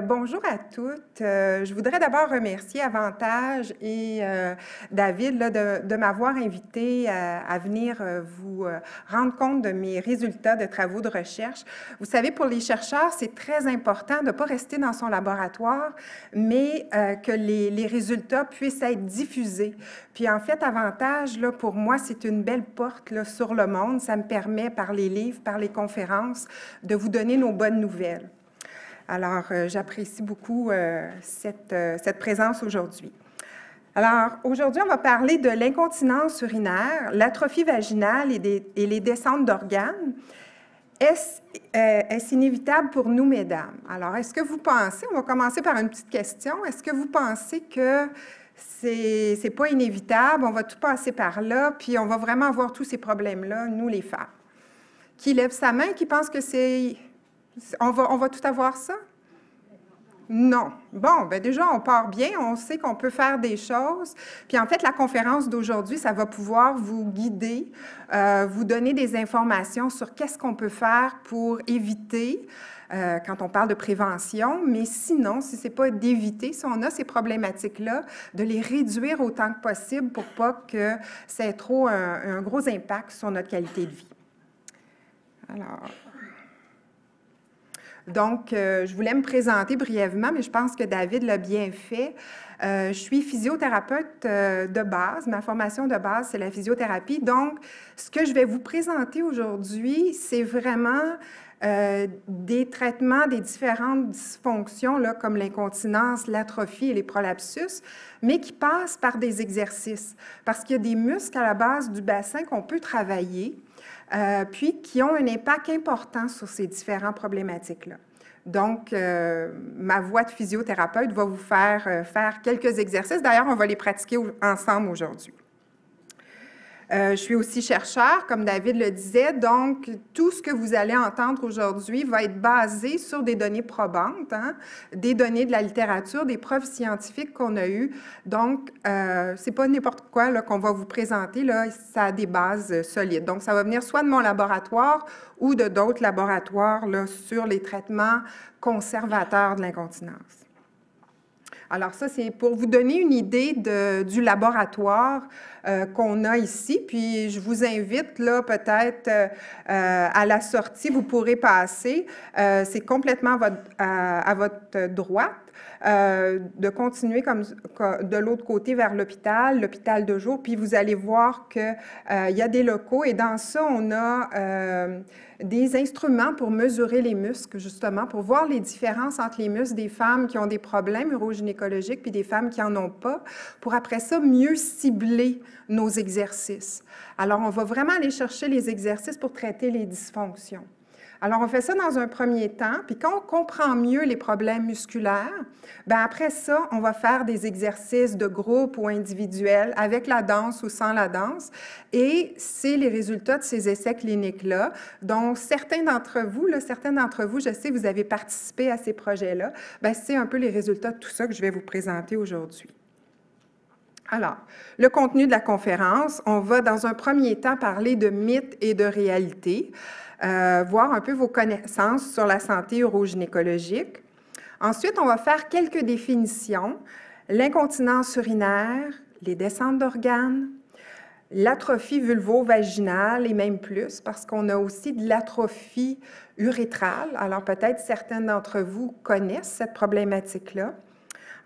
Bonjour à toutes. Je voudrais d'abord remercier Avantage et David là, de m'avoir invité à venir vous rendre compte de mes résultats de travaux de recherche. Vous savez, pour les chercheurs, c'est très important de ne pas rester dans son laboratoire, mais que les résultats puissent être diffusés. Puis en fait, Avantage, là, pour moi, c'est une belle porte là, sur le monde. Ça me permet, par les livres, par les conférences, de vous donner nos bonnes nouvelles. Alors, j'apprécie beaucoup cette présence aujourd'hui. Alors, aujourd'hui, on va parler de l'incontinence urinaire, l'atrophie vaginale et les descentes d'organes. Est-ce inévitable pour nous, mesdames? Alors, est-ce que vous pensez, on va commencer par une petite question, est-ce que vous pensez que c'est pas inévitable, on va tout passer par là, puis on va vraiment avoir tous ces problèmes-là, nous, les femmes? Qui lève sa main, qui pense que c'est... On va tout avoir ça? Non. Bon, bien déjà, on part bien, on sait qu'on peut faire des choses. Puis en fait, la conférence d'aujourd'hui, ça va pouvoir vous guider, vous donner des informations sur qu'est-ce qu'on peut faire pour éviter, quand on parle de prévention, mais sinon, si ce n'est pas d'éviter, si on a ces problématiques-là, de les réduire autant que possible pour pas que ça ait trop un gros impact sur notre qualité de vie. Alors... Donc, je voulais me présenter brièvement, mais je pense que David l'a bien fait. Je suis physiothérapeute de base. Ma formation de base, c'est la physiothérapie. Donc, ce que je vais vous présenter aujourd'hui, c'est vraiment des traitements des différentes dysfonctions, là, comme l'incontinence, l'atrophie et les prolapsus, mais qui passent par des exercices. Parce qu'il y a des muscles à la base du bassin qu'on peut travailler, puis qui ont un impact important sur ces différentes problématiques-là. Donc, ma voix de physiothérapeute va vous faire quelques exercices. D'ailleurs, on va les pratiquer ensemble aujourd'hui. Je suis aussi chercheur, comme David le disait, donc tout ce que vous allez entendre aujourd'hui va être basé sur des données probantes, hein, des données de la littérature, des preuves scientifiques qu'on a eues. Donc, c'est pas n'importe quoi qu'on va vous présenter, là, ça a des bases solides. Donc, ça va venir soit de mon laboratoire ou de d'autres laboratoires là, sur les traitements conservateurs de l'incontinence. Alors ça, c'est pour vous donner une idée du laboratoire qu'on a ici. Puis je vous invite, là, peut-être à la sortie, vous pourrez passer. C'est complètement à votre droite. De continuer comme de l'autre côté vers l'hôpital de jour, puis vous allez voir qu'il y a des locaux et dans ça, on a des instruments pour mesurer les muscles, justement, pour voir les différences entre les muscles des femmes qui ont des problèmes urogynécologiques puis des femmes qui n'en ont pas, pour après ça, mieux cibler nos exercices. Alors, on va vraiment aller chercher les exercices pour traiter les dysfonctions. Alors, on fait ça dans un premier temps, puis quand on comprend mieux les problèmes musculaires, bien après ça, on va faire des exercices de groupe ou individuels avec la danse ou sans la danse, et c'est les résultats de ces essais cliniques-là, dont certains d'entre vous, je sais, vous avez participé à ces projets-là, bien c'est un peu les résultats de tout ça que je vais vous présenter aujourd'hui. Alors, le contenu de la conférence, on va dans un premier temps parler de mythes et de réalités, voir un peu vos connaissances sur la santé urogynécologique. Ensuite, on va faire quelques définitions, l'incontinence urinaire, les descentes d'organes, l'atrophie vulvo-vaginale et même plus, parce qu'on a aussi de l'atrophie urétrale. Alors, peut-être certaines d'entre vous connaissent cette problématique-là.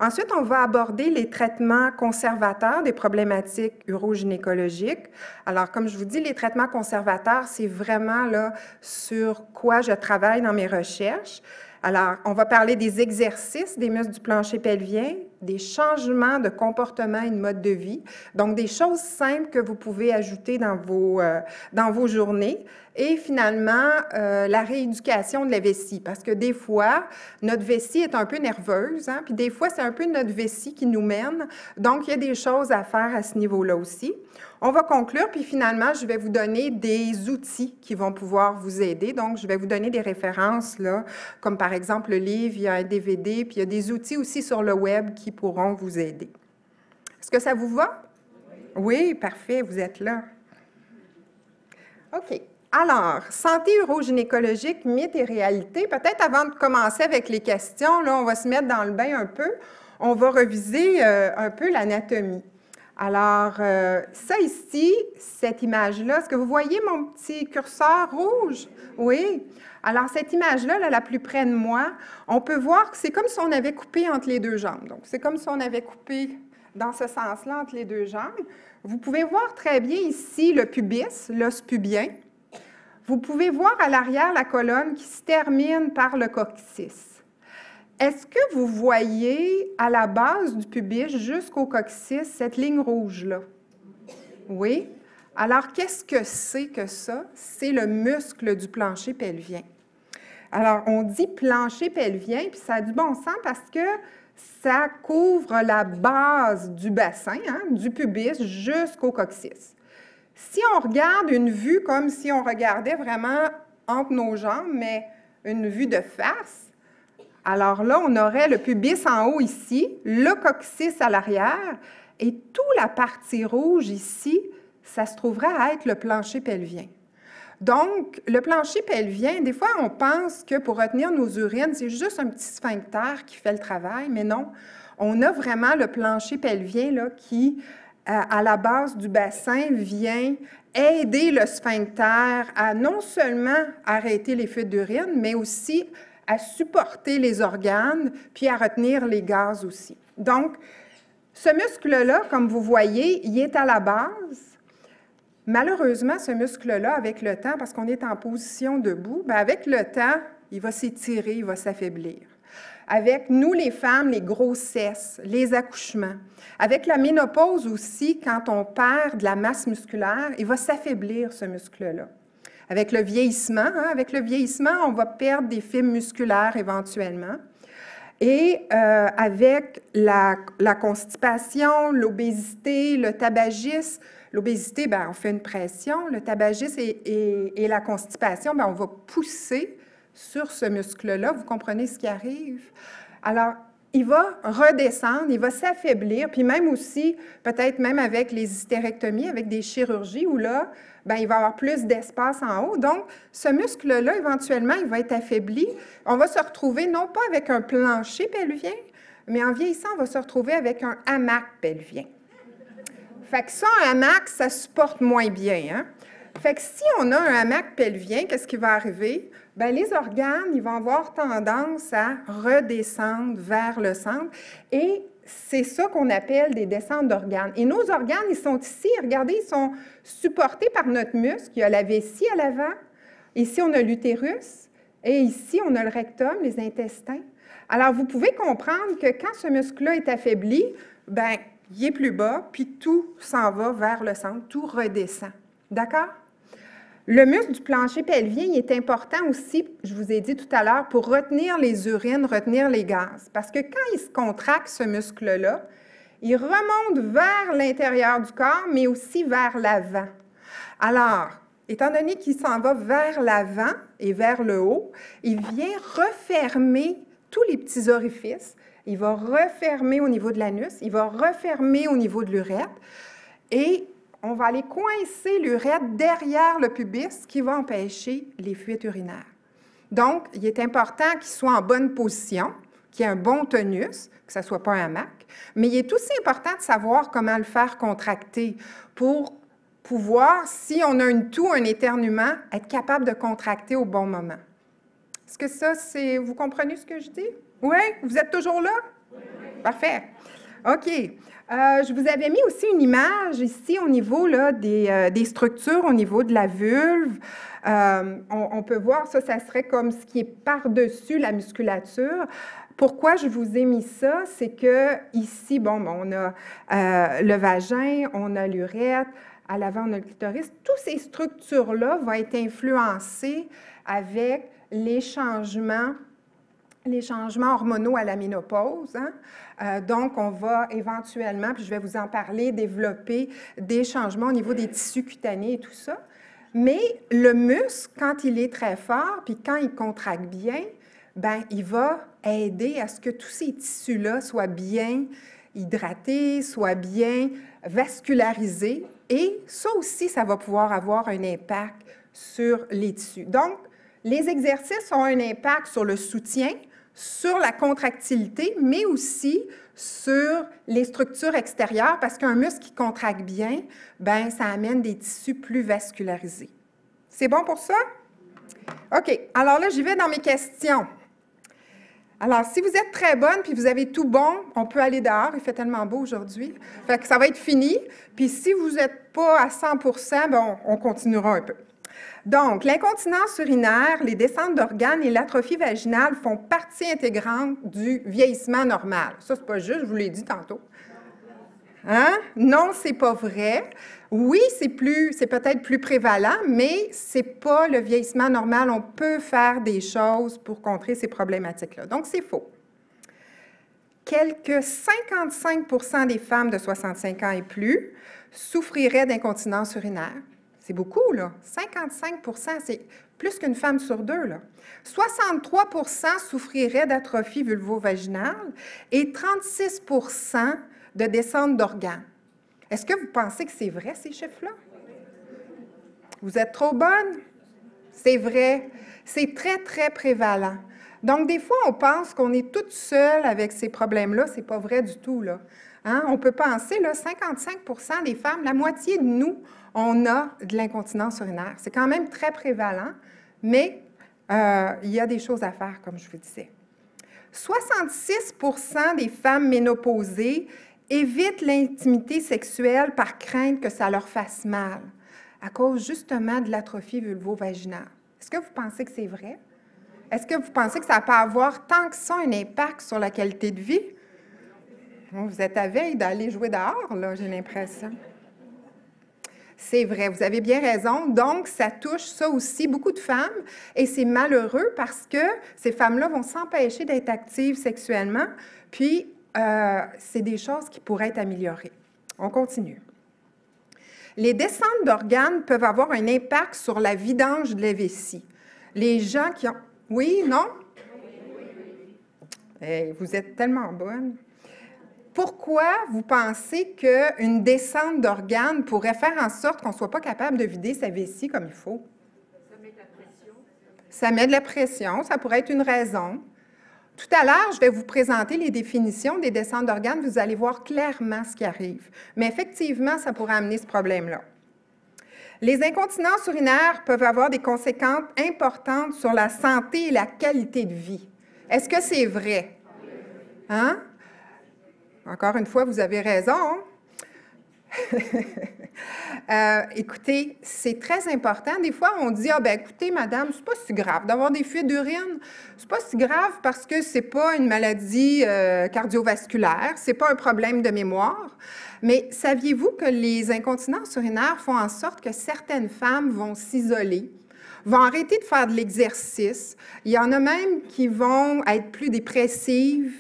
Ensuite, on va aborder les traitements conservateurs des problématiques urogynécologiques. Alors, comme je vous dis, les traitements conservateurs, c'est vraiment là sur quoi je travaille dans mes recherches. Alors, on va parler des exercices des muscles du plancher pelvien, des changements de comportement et de mode de vie, donc des choses simples que vous pouvez ajouter dans vos journées. Et finalement, la rééducation de la vessie, parce que des fois, notre vessie est un peu nerveuse, hein, puis des fois, c'est un peu notre vessie qui nous mène. Donc, il y a des choses à faire à ce niveau-là aussi. On va conclure, puis finalement, je vais vous donner des outils qui vont pouvoir vous aider. Donc, je vais vous donner des références, là, comme par exemple le livre, il y a un DVD, puis il y a des outils aussi sur le web qui pourront vous aider. Est-ce que ça vous va? Oui, parfait, vous êtes là. OK. Alors, santé urogynécologique, mythe et réalité. Peut-être avant de commencer avec les questions, là, on va se mettre dans le bain un peu. On va reviser un peu l'anatomie. Alors, ça ici, cette image-là, est-ce que vous voyez mon petit curseur rouge? Oui. Alors, cette image-là, là, la plus près de moi, on peut voir que c'est comme si on avait coupé entre les deux jambes. Donc, c'est comme si on avait coupé dans ce sens-là entre les deux jambes. Vous pouvez voir très bien ici le pubis, l'os pubien. Vous pouvez voir à l'arrière la colonne qui se termine par le coccyx. Est-ce que vous voyez à la base du pubis jusqu'au coccyx cette ligne rouge-là? Oui? Alors, qu'est-ce que c'est que ça? C'est le muscle du plancher pelvien. Alors, on dit plancher pelvien, puis ça a du bon sens parce que ça couvre la base du bassin, hein, du pubis jusqu'au coccyx. Si on regarde une vue comme si on regardait vraiment entre nos jambes, mais une vue de face, alors là, on aurait le pubis en haut ici, le coccyx à l'arrière, et toute la partie rouge ici, ça se trouverait à être le plancher pelvien. Donc, le plancher pelvien, des fois, on pense que pour retenir nos urines, c'est juste un petit sphincter qui fait le travail, mais non. On a vraiment le plancher pelvien là, qui, à la base du bassin, vient aider le sphincter à non seulement arrêter les fuites d'urine, mais aussi à supporter les organes, puis à retenir les gaz aussi. Donc, ce muscle-là, comme vous voyez, il est à la base. Malheureusement, ce muscle-là, avec le temps, parce qu'on est en position debout, bien, avec le temps, il va s'étirer, il va s'affaiblir. Avec nous, les femmes, les grossesses, les accouchements. Avec la ménopause aussi, quand on perd de la masse musculaire, il va s'affaiblir, ce muscle-là. Avec le vieillissement, on va perdre des fibres musculaires éventuellement. Et avec la constipation, l'obésité, le tabagisme, l'obésité, bien, on fait une pression. Le tabagisme et la constipation, bien, on va pousser sur ce muscle-là. Vous comprenez ce qui arrive? Alors, il va redescendre, il va s'affaiblir, puis même aussi, peut-être même avec les hystérectomies, avec des chirurgies, où là, bien, il va y avoir plus d'espace en haut. Donc, ce muscle-là, éventuellement, il va être affaibli. On va se retrouver non pas avec un plancher pelvien, mais en vieillissant, on va se retrouver avec un hamac pelvien. Fait que ça, un hamac, ça supporte moins bien, hein? Fait que si on a un hamac pelvien, qu'est-ce qui va arriver? Bien, les organes, ils vont avoir tendance à redescendre vers le centre et c'est ça qu'on appelle des descentes d'organes. Et nos organes, ils sont ici, regardez, ils sont supportés par notre muscle. Il y a la vessie à l'avant, ici on a l'utérus et ici on a le rectum, les intestins. Alors, vous pouvez comprendre que quand ce muscle-là est affaibli, bien, il est plus bas, puis tout s'en va vers le centre, tout redescend. D'accord? Le muscle du plancher pelvien il est important aussi, je vous ai dit tout à l'heure, pour retenir les urines, retenir les gaz. Parce que quand il se contracte, ce muscle-là, il remonte vers l'intérieur du corps, mais aussi vers l'avant. Alors, étant donné qu'il s'en va vers l'avant et vers le haut, il vient refermer tous les petits orifices. Il va refermer au niveau de l'anus, il va refermer au niveau de l'urètre et on va aller coincer l'urètre derrière le pubis, ce qui va empêcher les fuites urinaires. Donc, il est important qu'il soit en bonne position, qu'il y ait un bon tonus, que ça ne soit pas un hamac, mais il est aussi important de savoir comment le faire contracter pour pouvoir, si on a une toux, un éternuement, être capable de contracter au bon moment. Est-ce que ça, c'est... Vous comprenez ce que je dis? Oui? Vous êtes toujours là? Oui. Parfait. OK. Je vous avais mis aussi une image ici au niveau là, des structures, au niveau de la vulve. On peut voir ça, ça serait comme ce qui est par-dessus la musculature. Pourquoi je vous ai mis ça? C'est que ici, bon, on a le vagin, on a l'urètre, à l'avant, on a le clitoris. Toutes ces structures-là vont être influencées avec les changements hormonaux à la ménopause. Hein? Donc, on va éventuellement, puis je vais vous en parler, développer des changements au niveau des tissus cutanés et tout ça. Mais le muscle, quand il est très fort, puis quand il contracte bien, bien, il va aider à ce que tous ces tissus-là soient bien hydratés, soient bien vascularisés. Et ça aussi, ça va pouvoir avoir un impact sur les tissus. Donc, les exercices ont un impact sur le soutien, sur la contractilité, mais aussi sur les structures extérieures, parce qu'un muscle qui contracte bien, bien, ça amène des tissus plus vascularisés. C'est bon pour ça? OK. Alors là, j'y vais dans mes questions. Alors, si vous êtes très bonne puis vous avez tout bon, on peut aller dehors. Il fait tellement beau aujourd'hui. Fait que ça va être fini. Puis si vous n'êtes pas à 100 bien, on continuera un peu. Donc, l'incontinence urinaire, les descentes d'organes et l'atrophie vaginale font partie intégrante du vieillissement normal. Ça, c'est pas juste, je vous l'ai dit tantôt. Hein? Non, c'est pas vrai. Oui, c'est peut-être plus prévalent, mais c'est pas le vieillissement normal. On peut faire des choses pour contrer ces problématiques-là. Donc, c'est faux. Quelque 55 des femmes de 65 ans et plus souffriraient d'incontinence urinaire. C'est beaucoup, là. 55 c'est plus qu'une femme sur deux, là. 63 souffriraient d'atrophie vulvo-vaginale et 36 de descente d'organes. Est-ce que vous pensez que c'est vrai, ces chiffres-là? Vous êtes trop bonne? C'est vrai. C'est très, très prévalent. Donc, des fois, on pense qu'on est toute seule avec ces problèmes-là. Ce n'est pas vrai du tout, là. Hein? On peut penser, là, 55 des femmes, la moitié de nous, on a de l'incontinence urinaire. C'est quand même très prévalent, mais il y a des choses à faire, comme je vous disais. 66 des femmes ménopausées évitent l'intimité sexuelle par crainte que ça leur fasse mal, à cause justement de l'atrophie vulvo-vaginale. Est-ce que vous pensez que c'est vrai? Est-ce que vous pensez que ça peut avoir tant que ça un impact sur la qualité de vie? Vous êtes à veille d'aller jouer dehors, là, j'ai l'impression. C'est vrai, vous avez bien raison. Donc, ça touche ça aussi beaucoup de femmes et c'est malheureux parce que ces femmes-là vont s'empêcher d'être actives sexuellement, puis c'est des choses qui pourraient être améliorées. On continue. Les descentes d'organes peuvent avoir un impact sur la vidange de la vessie. Les gens qui ont... Oui, non? Hey, vous êtes tellement bonne. Pourquoi vous pensez qu'une descente d'organes pourrait faire en sorte qu'on ne soit pas capable de vider sa vessie comme il faut? Ça met de la pression. Ça met de la pression, ça pourrait être une raison. Tout à l'heure, je vais vous présenter les définitions des descentes d'organes. Vous allez voir clairement ce qui arrive. Mais effectivement, ça pourrait amener ce problème-là. Les incontinences urinaires peuvent avoir des conséquences importantes sur la santé et la qualité de vie. Est-ce que c'est vrai? Hein? Encore une fois, vous avez raison. Écoutez, c'est très important. Des fois, on dit, ah ben écoutez, madame, c'est pas si grave d'avoir des fuites d'urine. C'est pas si grave parce que c'est pas une maladie cardiovasculaire, c'est pas un problème de mémoire. Mais saviez-vous que les incontinences urinaires font en sorte que certaines femmes vont s'isoler, vont arrêter de faire de l'exercice. Il y en a même qui vont être plus dépressives.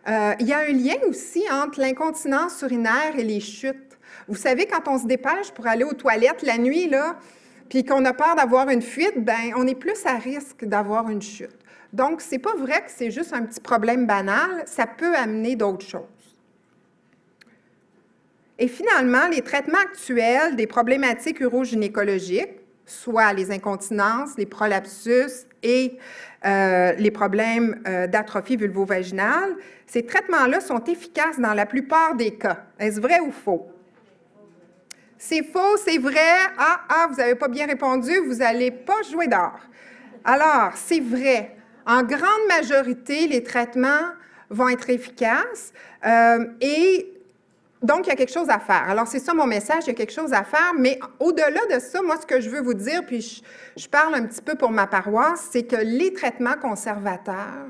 Il y a un lien aussi entre l'incontinence urinaire et les chutes. Vous savez, quand on se dépêche pour aller aux toilettes la nuit, là, puis qu'on a peur d'avoir une fuite, bien, on est plus à risque d'avoir une chute. Donc, c'est pas vrai que c'est juste un petit problème banal, ça peut amener d'autres choses. Et finalement, les traitements actuels des problématiques urogynécologiques, soit les incontinences, les prolapsus et les problèmes d'atrophie vulvo-vaginale, ces traitements-là sont efficaces dans la plupart des cas. Est-ce vrai ou faux? C'est faux, c'est vrai. Vous n'avez pas bien répondu, vous n'allez pas jouer dehors. Alors, c'est vrai. En grande majorité, les traitements vont être efficaces et donc, il y a quelque chose à faire. Alors, c'est ça mon message, il y a quelque chose à faire, mais au-delà de ça, moi, ce que je veux vous dire, puis je parle un petit peu pour ma paroisse, c'est que les traitements conservateurs,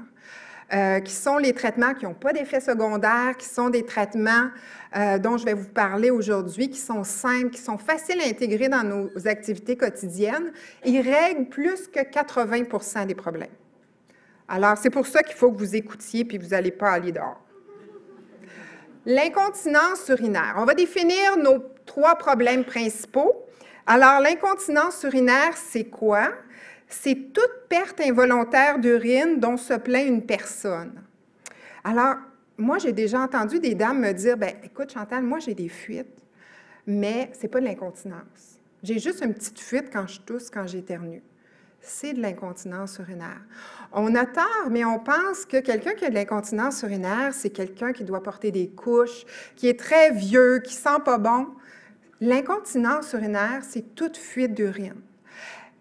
qui sont les traitements qui n'ont pas d'effet secondaire, qui sont des traitements dont je vais vous parler aujourd'hui, qui sont simples, qui sont faciles à intégrer dans nos activités quotidiennes, ils règlent plus que 80 des problèmes. Alors, c'est pour ça qu'il faut que vous écoutiez, puis vous n'allez pas aller dehors. L'incontinence urinaire. On va définir nos 3 problèmes principaux. Alors, l'incontinence urinaire, c'est quoi? C'est toute perte involontaire d'urine dont se plaint une personne. Alors, moi, j'ai déjà entendu des dames me dire, « Bien, écoute, Chantal, moi, j'ai des fuites, mais ce n'est pas de l'incontinence. J'ai juste une petite fuite quand je tousse, quand j'éternue. C'est de l'incontinence urinaire. On a tort, mais on pense que quelqu'un qui a de l'incontinence urinaire, c'est quelqu'un qui doit porter des couches, qui est très vieux, qui sent pas bon. L'incontinence urinaire, c'est toute fuite d'urine.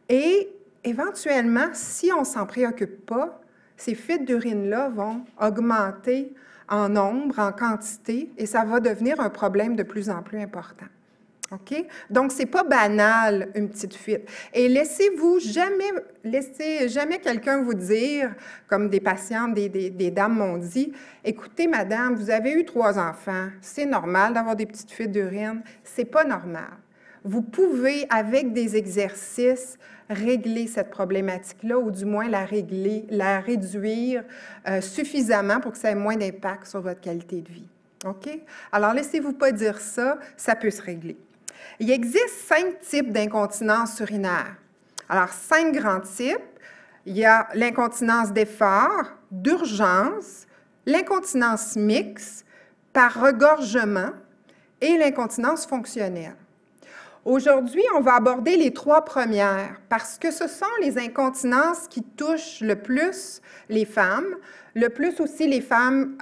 Et éventuellement, si on ne s'en préoccupe pas, ces fuites d'urine-là vont augmenter en nombre, en quantité, et ça va devenir un problème de plus en plus important. OK? Donc, ce n'est pas banal, une petite fuite. Et laissez jamais quelqu'un vous dire, comme des patientes, des dames m'ont dit, « Écoutez, madame, vous avez eu 3 enfants, c'est normal d'avoir des petites fuites d'urine. » C'est pas normal. Vous pouvez, avec des exercices, régler cette problématique-là, ou du moins la réduire suffisamment pour que ça ait moins d'impact sur votre qualité de vie. OK? Alors, laissez-vous pas dire ça, ça peut se régler. Il existe 5 types d'incontinence urinaire. Alors, 5 grands types. Il y a l'incontinence d'effort, d'urgence, l'incontinence mixte, par regorgement et l'incontinence fonctionnelle. Aujourd'hui, on va aborder les 3 premières parce que ce sont les incontinences qui touchent le plus les femmes, le plus aussi les femmes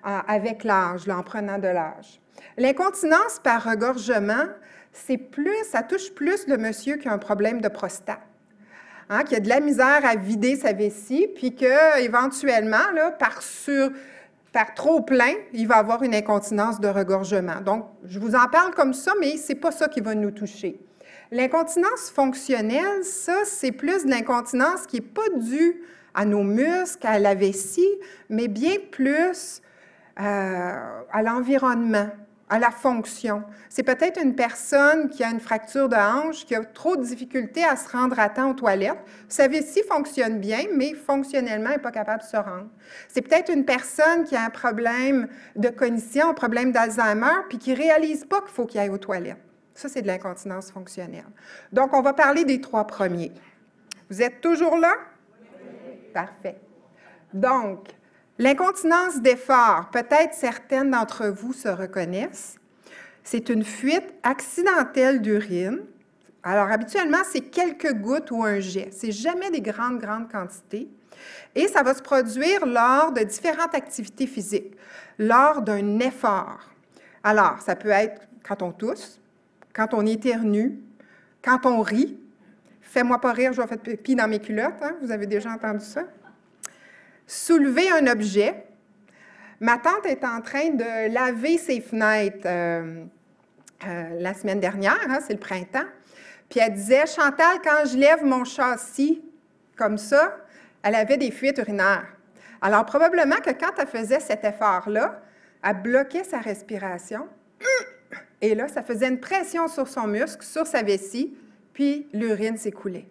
avec l'âge, en prenant de l'âge. L'incontinence par regorgement, ça touche plus le monsieur qui a un problème de prostate, hein, qui a de la misère à vider sa vessie, puis qu'éventuellement, par trop plein, il va avoir une incontinence de regorgement. Donc, je vous en parle comme ça, mais ce n'est pas ça qui va nous toucher. L'incontinence fonctionnelle, ça, c'est plus de l'incontinence qui n'est pas due à nos muscles, à la vessie, mais bien plus à l'environnement, à la fonction. C'est peut-être une personne qui a une fracture de hanche, qui a trop de difficultés à se rendre à temps aux toilettes. Sa vessie fonctionne bien, mais fonctionnellement, elle n'est pas capable de se rendre. C'est peut-être une personne qui a un problème de cognition, un problème d'Alzheimer, puis qui ne réalise pas qu'il faut qu'il aille aux toilettes. Ça, c'est de l'incontinence fonctionnelle. Donc, on va parler des 3 premiers. Vous êtes toujours là? Oui. Parfait. Donc, l'incontinence d'effort, peut-être certaines d'entre vous se reconnaissent. C'est une fuite accidentelle d'urine. Alors, habituellement, c'est quelques gouttes ou un jet. C'est jamais des grandes quantités. Et ça va se produire lors de différentes activités physiques, lors d'un effort. Alors, ça peut être quand on tousse, quand on éternue, quand on rit. Fais-moi pas rire, je vais faire pipi dans mes culottes. Hein? Vous avez déjà entendu ça? Soulever un objet. Ma tante est en train de laver ses fenêtres la semaine dernière, hein, c'est le printemps. Puis elle disait, « Chantal, quand je lève mon châssis comme ça, elle avait des fuites urinaires. » Alors, probablement que quand elle faisait cet effort-là, elle bloquait sa respiration. Et là, ça faisait une pression sur son muscle, sur sa vessie, puis l'urine s'écoulait.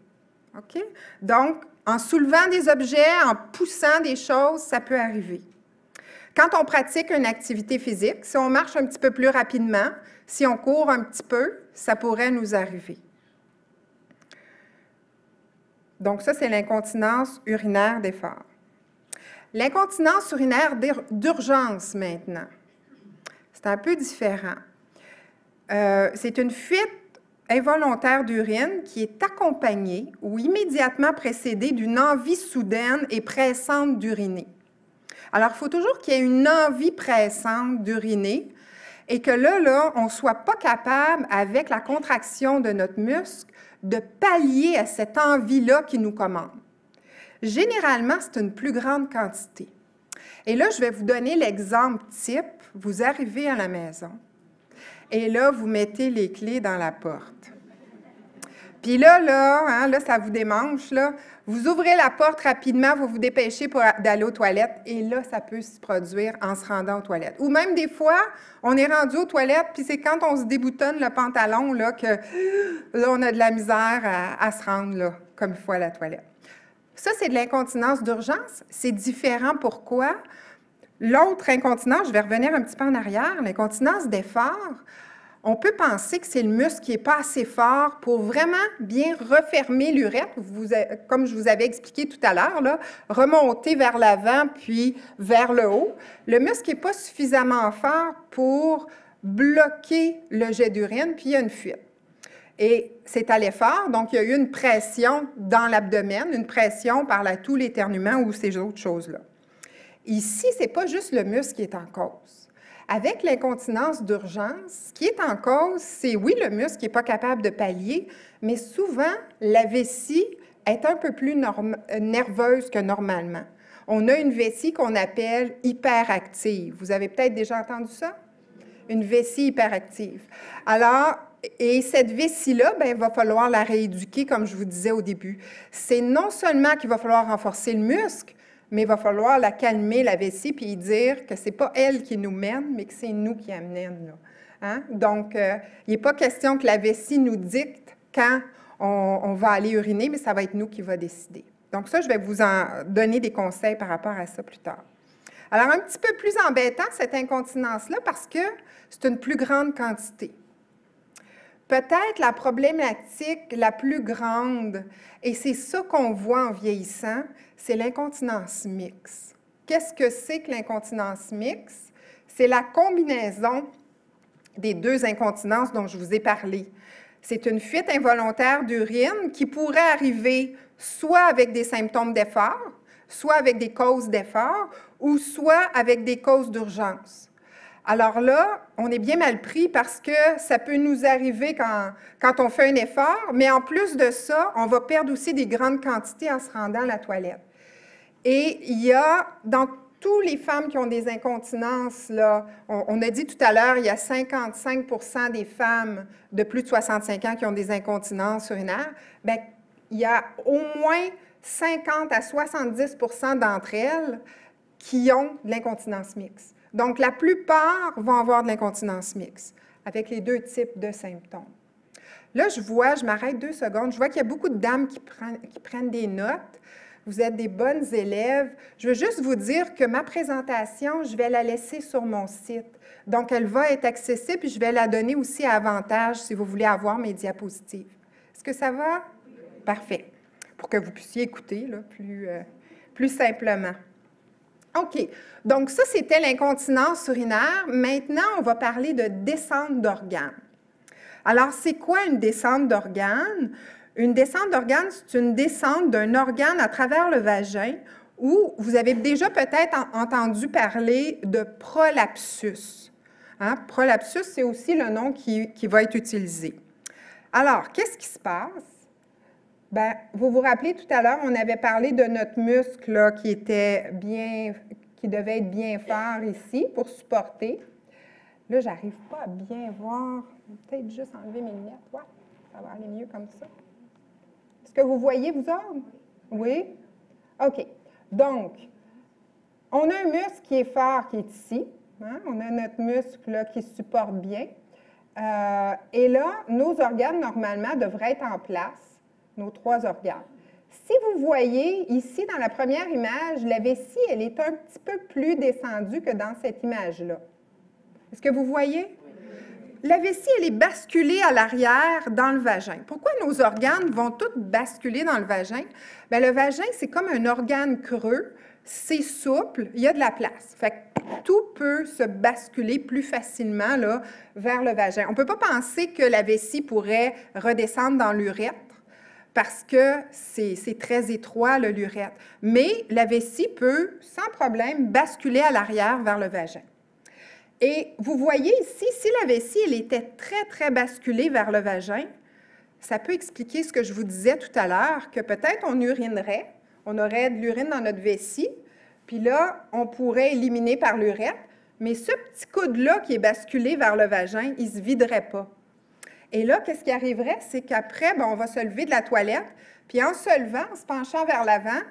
OK? Donc, en soulevant des objets, en poussant des choses, ça peut arriver. Quand on pratique une activité physique, si on marche un petit peu plus rapidement, si on court un petit peu, ça pourrait nous arriver. Donc, ça, c'est l'incontinence urinaire d'effort. L'incontinence urinaire d'urgence, maintenant. C'est un peu différent. C'est une fuite involontaire d'urine qui est accompagnée ou immédiatement précédée d'une envie soudaine et pressante d'uriner. Alors, il faut toujours qu'il y ait une envie pressante d'uriner et que là, on ne soit pas capable, avec la contraction de notre muscle, de pallier à cette envie-là qui nous commande. Généralement, c'est une plus grande quantité. Et là, je vais vous donner l'exemple type. Vous arrivez à la maison et là, vous mettez les clés dans la porte. Puis là, ça vous démange, là. Vous ouvrez la porte rapidement, vous vous dépêchez d'aller aux toilettes, et là, ça peut se produire en se rendant aux toilettes. Ou même des fois, on est rendu aux toilettes, puis c'est quand on se déboutonne le pantalon, là, que là, on a de la misère à se rendre, là, comme il faut à la toilette. Ça, c'est de l'incontinence d'urgence. C'est différent. Pourquoi? L'autre incontinence, je vais revenir un petit peu en arrière, l'incontinence d'effort, on peut penser que c'est le muscle qui n'est pas assez fort pour vraiment bien refermer l'urètre, comme je vous avais expliqué tout à l'heure, remonter vers l'avant puis vers le haut. Le muscle n'est pas suffisamment fort pour bloquer le jet d'urine, puis il y a une fuite. Et c'est allé fort, donc il y a eu une pression dans l'abdomen, une pression par tout l'éternuement ou ces autres choses-là. Ici, ce n'est pas juste le muscle qui est en cause. Avec l'incontinence d'urgence, ce qui est en cause, c'est oui, le muscle qui n'est pas capable de pallier, mais souvent, la vessie est un peu plus nerveuse que normalement. On a une vessie qu'on appelle hyperactive. Vous avez peut-être déjà entendu ça? Une vessie hyperactive. Alors, et cette vessie-là, bien, il va falloir la rééduquer, comme je vous disais au début. C'est non seulement qu'il va falloir renforcer le muscle, mais il va falloir la calmer, la vessie, puis dire que ce n'est pas elle qui nous mène, mais que c'est nous qui amène. Là. Hein? Donc, il n'est pas question que la vessie nous dicte quand on va aller uriner, mais ça va être nous qui va décider. Donc ça, je vais vous en donner des conseils par rapport à ça plus tard. Alors, un petit peu plus embêtant, cette incontinence-là, parce que c'est une plus grande quantité. Peut-être la problématique la plus grande, et c'est ça qu'on voit en vieillissant, c'est l'incontinence mixte. Qu'est-ce que c'est que l'incontinence mixte? C'est la combinaison des deux incontinences dont je vous ai parlé. C'est une fuite involontaire d'urine qui pourrait arriver soit avec des symptômes d'effort, soit avec des causes d'effort, ou soit avec des causes d'urgence. Alors là, on est bien mal pris parce que ça peut nous arriver quand on fait un effort, mais en plus de ça, on va perdre aussi des grandes quantités en se rendant à la toilette. Et il y a, dans toutes les femmes qui ont des incontinences, là, on a dit tout à l'heure, il y a 55% des femmes de plus de 65 ans qui ont des incontinences urinaires, bien, il y a au moins 50 à 70% d'entre elles qui ont de l'incontinence mixte. Donc, la plupart vont avoir de l'incontinence mixte, avec les deux types de symptômes. Là, je m'arrête 2 secondes, je vois qu'il y a beaucoup de dames qui prennent des notes. Vous êtes des bonnes élèves. Je veux juste vous dire que ma présentation, je vais la laisser sur mon site. Donc, elle va être accessible, puis je vais la donner aussi à Avantage si vous voulez avoir mes diapositives. Est-ce que ça va? Parfait. Pour que vous puissiez écouter là, plus simplement. OK. Donc, ça, c'était l'incontinence urinaire. Maintenant, on va parler de descente d'organes. Alors, c'est quoi une descente d'organes? Une descente d'organes, c'est une descente d'un organe à travers le vagin où vous avez déjà peut-être entendu parler de prolapsus. Hein? Prolapsus, c'est aussi le nom qui va être utilisé. Alors, qu'est-ce qui se passe? Bien, vous vous rappelez tout à l'heure, on avait parlé de notre muscle là, qui devait être bien fort ici pour supporter. Là, je n'arrive pas à bien voir. Peut-être juste enlever mes lunettes. Ouais, ça va aller mieux comme ça. Est-ce que vous voyez, vous autres? Oui? OK. Donc, on a un muscle qui est fort, qui est ici. Hein? On a notre muscle là, qui supporte bien. Et là, nos organes, normalement, devraient être en place, nos 3 organes. Si vous voyez ici, dans la première image, la vessie, elle est un petit peu plus descendue que dans cette image-là. Est-ce que vous voyez? La vessie, elle est basculée à l'arrière dans le vagin. Pourquoi nos organes vont tous basculer dans le vagin? Bien, le vagin, c'est comme un organe creux, c'est souple, il y a de la place. Fait que tout peut se basculer plus facilement là, vers le vagin. On ne peut pas penser que la vessie pourrait redescendre dans l'urètre parce que c'est très étroit, l'urètre. Mais la vessie peut, sans problème, basculer à l'arrière vers le vagin. Et vous voyez ici, si la vessie elle était très, très basculée vers le vagin, ça peut expliquer ce que je vous disais tout à l'heure, que peut-être on urinerait, on aurait de l'urine dans notre vessie, puis là, on pourrait éliminer par l'urètre, mais ce petit coude-là qui est basculé vers le vagin, il ne se viderait pas. Et là, qu'est-ce qui arriverait? C'est qu'après, on va se lever de la toilette, puis en se levant, en se penchant vers l'avant,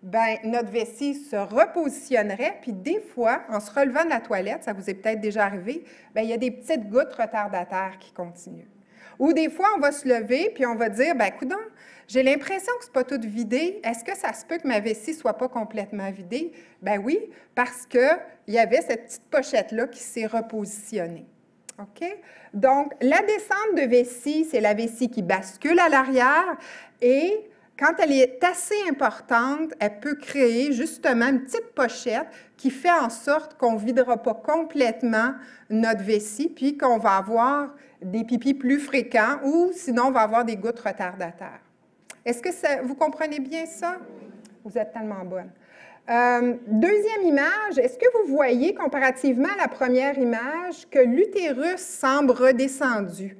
bien, notre vessie se repositionnerait, puis des fois, en se relevant de la toilette, ça vous est peut-être déjà arrivé, bien, il y a des petites gouttes retardataires qui continuent. Ou des fois, on va se lever, puis on va dire, bien, coudonc, j'ai l'impression que ce n'est pas tout vidé. Est-ce que ça se peut que ma vessie ne soit pas complètement vidée? Bien oui, parce qu'il y avait cette petite pochette-là qui s'est repositionnée. OK? Donc, la descente de vessie, c'est la vessie qui bascule à l'arrière et quand elle est assez importante, elle peut créer justement une petite pochette qui fait en sorte qu'on ne videra pas complètement notre vessie, puis qu'on va avoir des pipis plus fréquents ou sinon on va avoir des gouttes retardataires. Est-ce que vous comprenez bien ça? Vous êtes tellement bonne. Deuxième image, est-ce que vous voyez comparativement à la première image que l'utérus semble redescendu?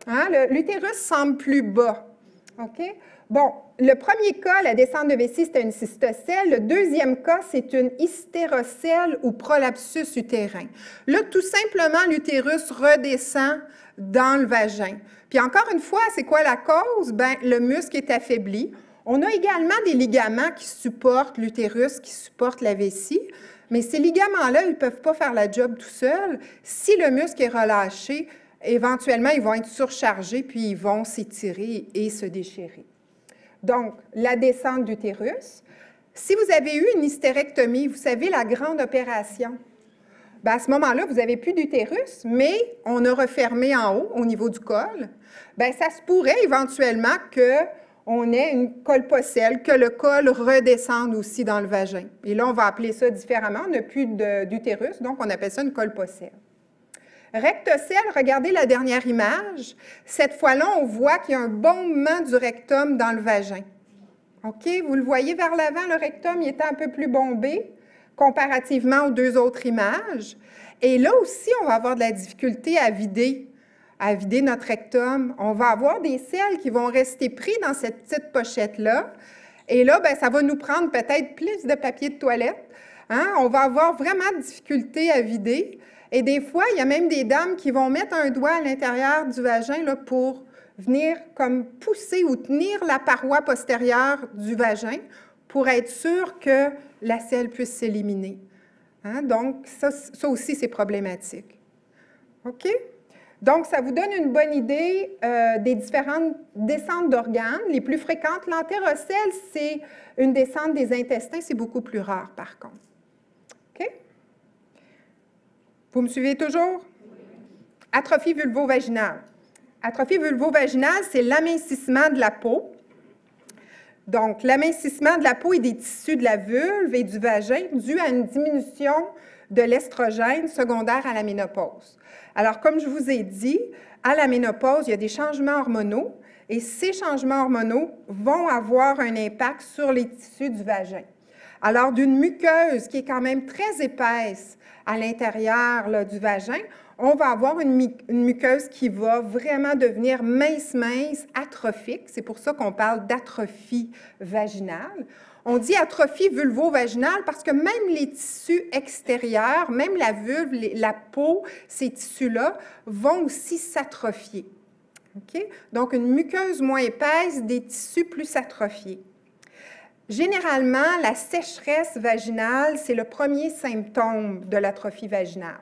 Hein? L'utérus semble plus bas. OK? Bon, le premier cas, la descente de vessie, c'était une cystocèle. Le deuxième cas, c'est une hystérocèle ou prolapsus utérin. Là, tout simplement, l'utérus redescend dans le vagin. Puis encore une fois, c'est quoi la cause? Bien, le muscle est affaibli. On a également des ligaments qui supportent l'utérus, qui supportent la vessie, mais ces ligaments-là, ils ne peuvent pas faire la job tout seuls. Si le muscle est relâché, éventuellement, ils vont être surchargés, puis ils vont s'étirer et se déchirer. Donc, la descente d'utérus. Si vous avez eu une hystérectomie, vous savez, la grande opération, bien, à ce moment-là, vous n'avez plus d'utérus, mais on a refermé en haut, au niveau du col. Bien, ça se pourrait éventuellement qu'on ait une colpocèle, que le col redescende aussi dans le vagin. Et là, on va appeler ça différemment. On n'a plus d'utérus, donc on appelle ça une colpocèle. Rectocèle, regardez la dernière image. Cette fois-là, on voit qu'il y a un bombement du rectum dans le vagin. OK? Vous le voyez vers l'avant, le rectum, il était un peu plus bombé comparativement aux deux autres images. Et là aussi, on va avoir de la difficulté à vider notre rectum. On va avoir des selles qui vont rester pris dans cette petite pochette-là. Et là, bien, ça va nous prendre peut-être plus de papier de toilette. Hein? On va avoir vraiment de difficulté à vider. Et des fois, il y a même des dames qui vont mettre un doigt à l'intérieur du vagin là, pour venir comme pousser ou tenir la paroi postérieure du vagin pour être sûr que la selle puisse s'éliminer. Hein? Donc, ça aussi, c'est problématique. OK? Donc, ça vous donne une bonne idée des différentes descentes d'organes. Les plus fréquentes, l'entérocèle, c'est une descente des intestins, c'est beaucoup plus rare, par contre. OK? Vous me suivez toujours? Atrophie vulvo-vaginale. Atrophie vulvo-vaginale, c'est l'amincissement de la peau. Donc, l'amincissement de la peau et des tissus de la vulve et du vagin dû à une diminution de l'estrogène secondaire à la ménopause. Alors, comme je vous ai dit, à la ménopause, il y a des changements hormonaux et ces changements hormonaux vont avoir un impact sur les tissus du vagin. Alors, d'une muqueuse qui est quand même très épaisse à l'intérieur du vagin, on va avoir une muqueuse qui va vraiment devenir mince, atrophique. C'est pour ça qu'on parle d'atrophie vaginale. On dit atrophie vulvo-vaginale parce que même les tissus extérieurs, même la vulve, la peau, ces tissus-là vont aussi s'atrophier. Okay? Donc, une muqueuse moins épaisse, des tissus plus atrophiés. Généralement, la sécheresse vaginale, c'est le premier symptôme de l'atrophie vaginale.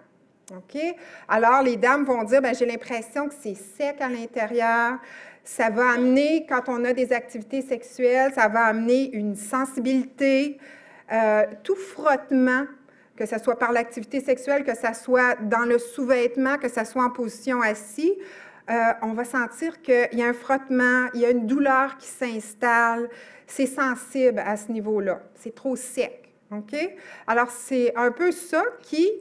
OK? Alors, les dames vont dire, j'ai l'impression que c'est sec à l'intérieur. Ça va amener, quand on a des activités sexuelles, ça va amener une sensibilité, tout frottement, que ce soit par l'activité sexuelle, que ce soit dans le sous-vêtement, que ce soit en position assise. On va sentir qu'il y a un frottement, il y a une douleur qui s'installe. C'est sensible à ce niveau-là. C'est trop sec. OK? Alors, c'est un peu ça qui,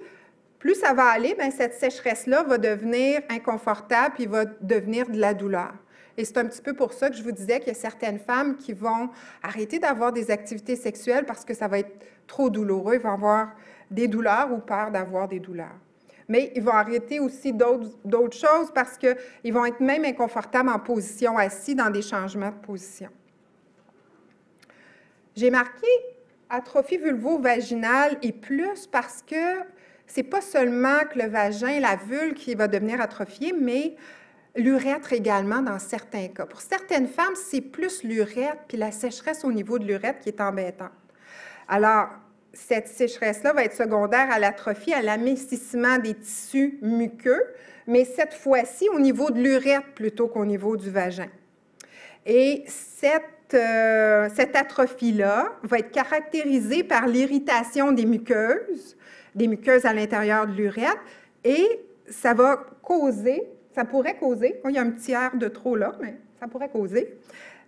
plus ça va aller, cette sécheresse-là va devenir inconfortable puis va devenir de la douleur. Et c'est un petit peu pour ça que je vous disais qu'il y a certaines femmes qui vont arrêter d'avoir des activités sexuelles parce que ça va être trop douloureux. Ils vont avoir des douleurs ou peur d'avoir des douleurs. Mais ils vont arrêter aussi d'autres choses parce qu'ils vont être même inconfortables en position assise dans des changements de position. J'ai marqué atrophie vulvo-vaginale et plus parce que ce n'est pas seulement que le vagin, la vulve qui va devenir atrophiée, mais l'urètre également dans certains cas. Pour certaines femmes, c'est plus l'urètre puis la sécheresse au niveau de l'urètre qui est embêtante. Alors, cette sécheresse-là va être secondaire à l'atrophie, à l'amincissement des tissus muqueux, mais cette fois-ci au niveau de l'urètre plutôt qu'au niveau du vagin. Et cette atrophie-là va être caractérisée par l'irritation des muqueuses à l'intérieur de l'urètre, et ça va causer, ça pourrait causer, il y a un petit air de trop là, mais ça pourrait causer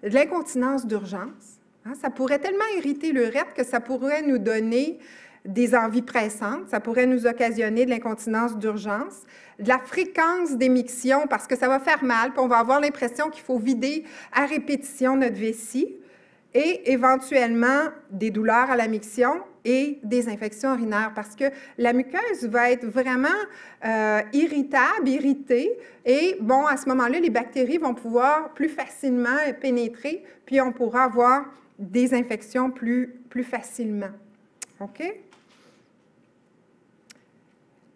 de l'incontinence d'urgence. Hein, ça pourrait tellement irriter l'urètre que ça pourrait nous donner des envies pressantes, ça pourrait nous occasionner de l'incontinence d'urgence, de la fréquence d'émiction parce que ça va faire mal, puis on va avoir l'impression qu'il faut vider à répétition notre vessie, et éventuellement des douleurs à la miction et des infections urinaires parce que la muqueuse va être vraiment irritable, irritée, et bon, à ce moment-là, les bactéries vont pouvoir plus facilement pénétrer, puis on pourra avoir des infections plus facilement. OK?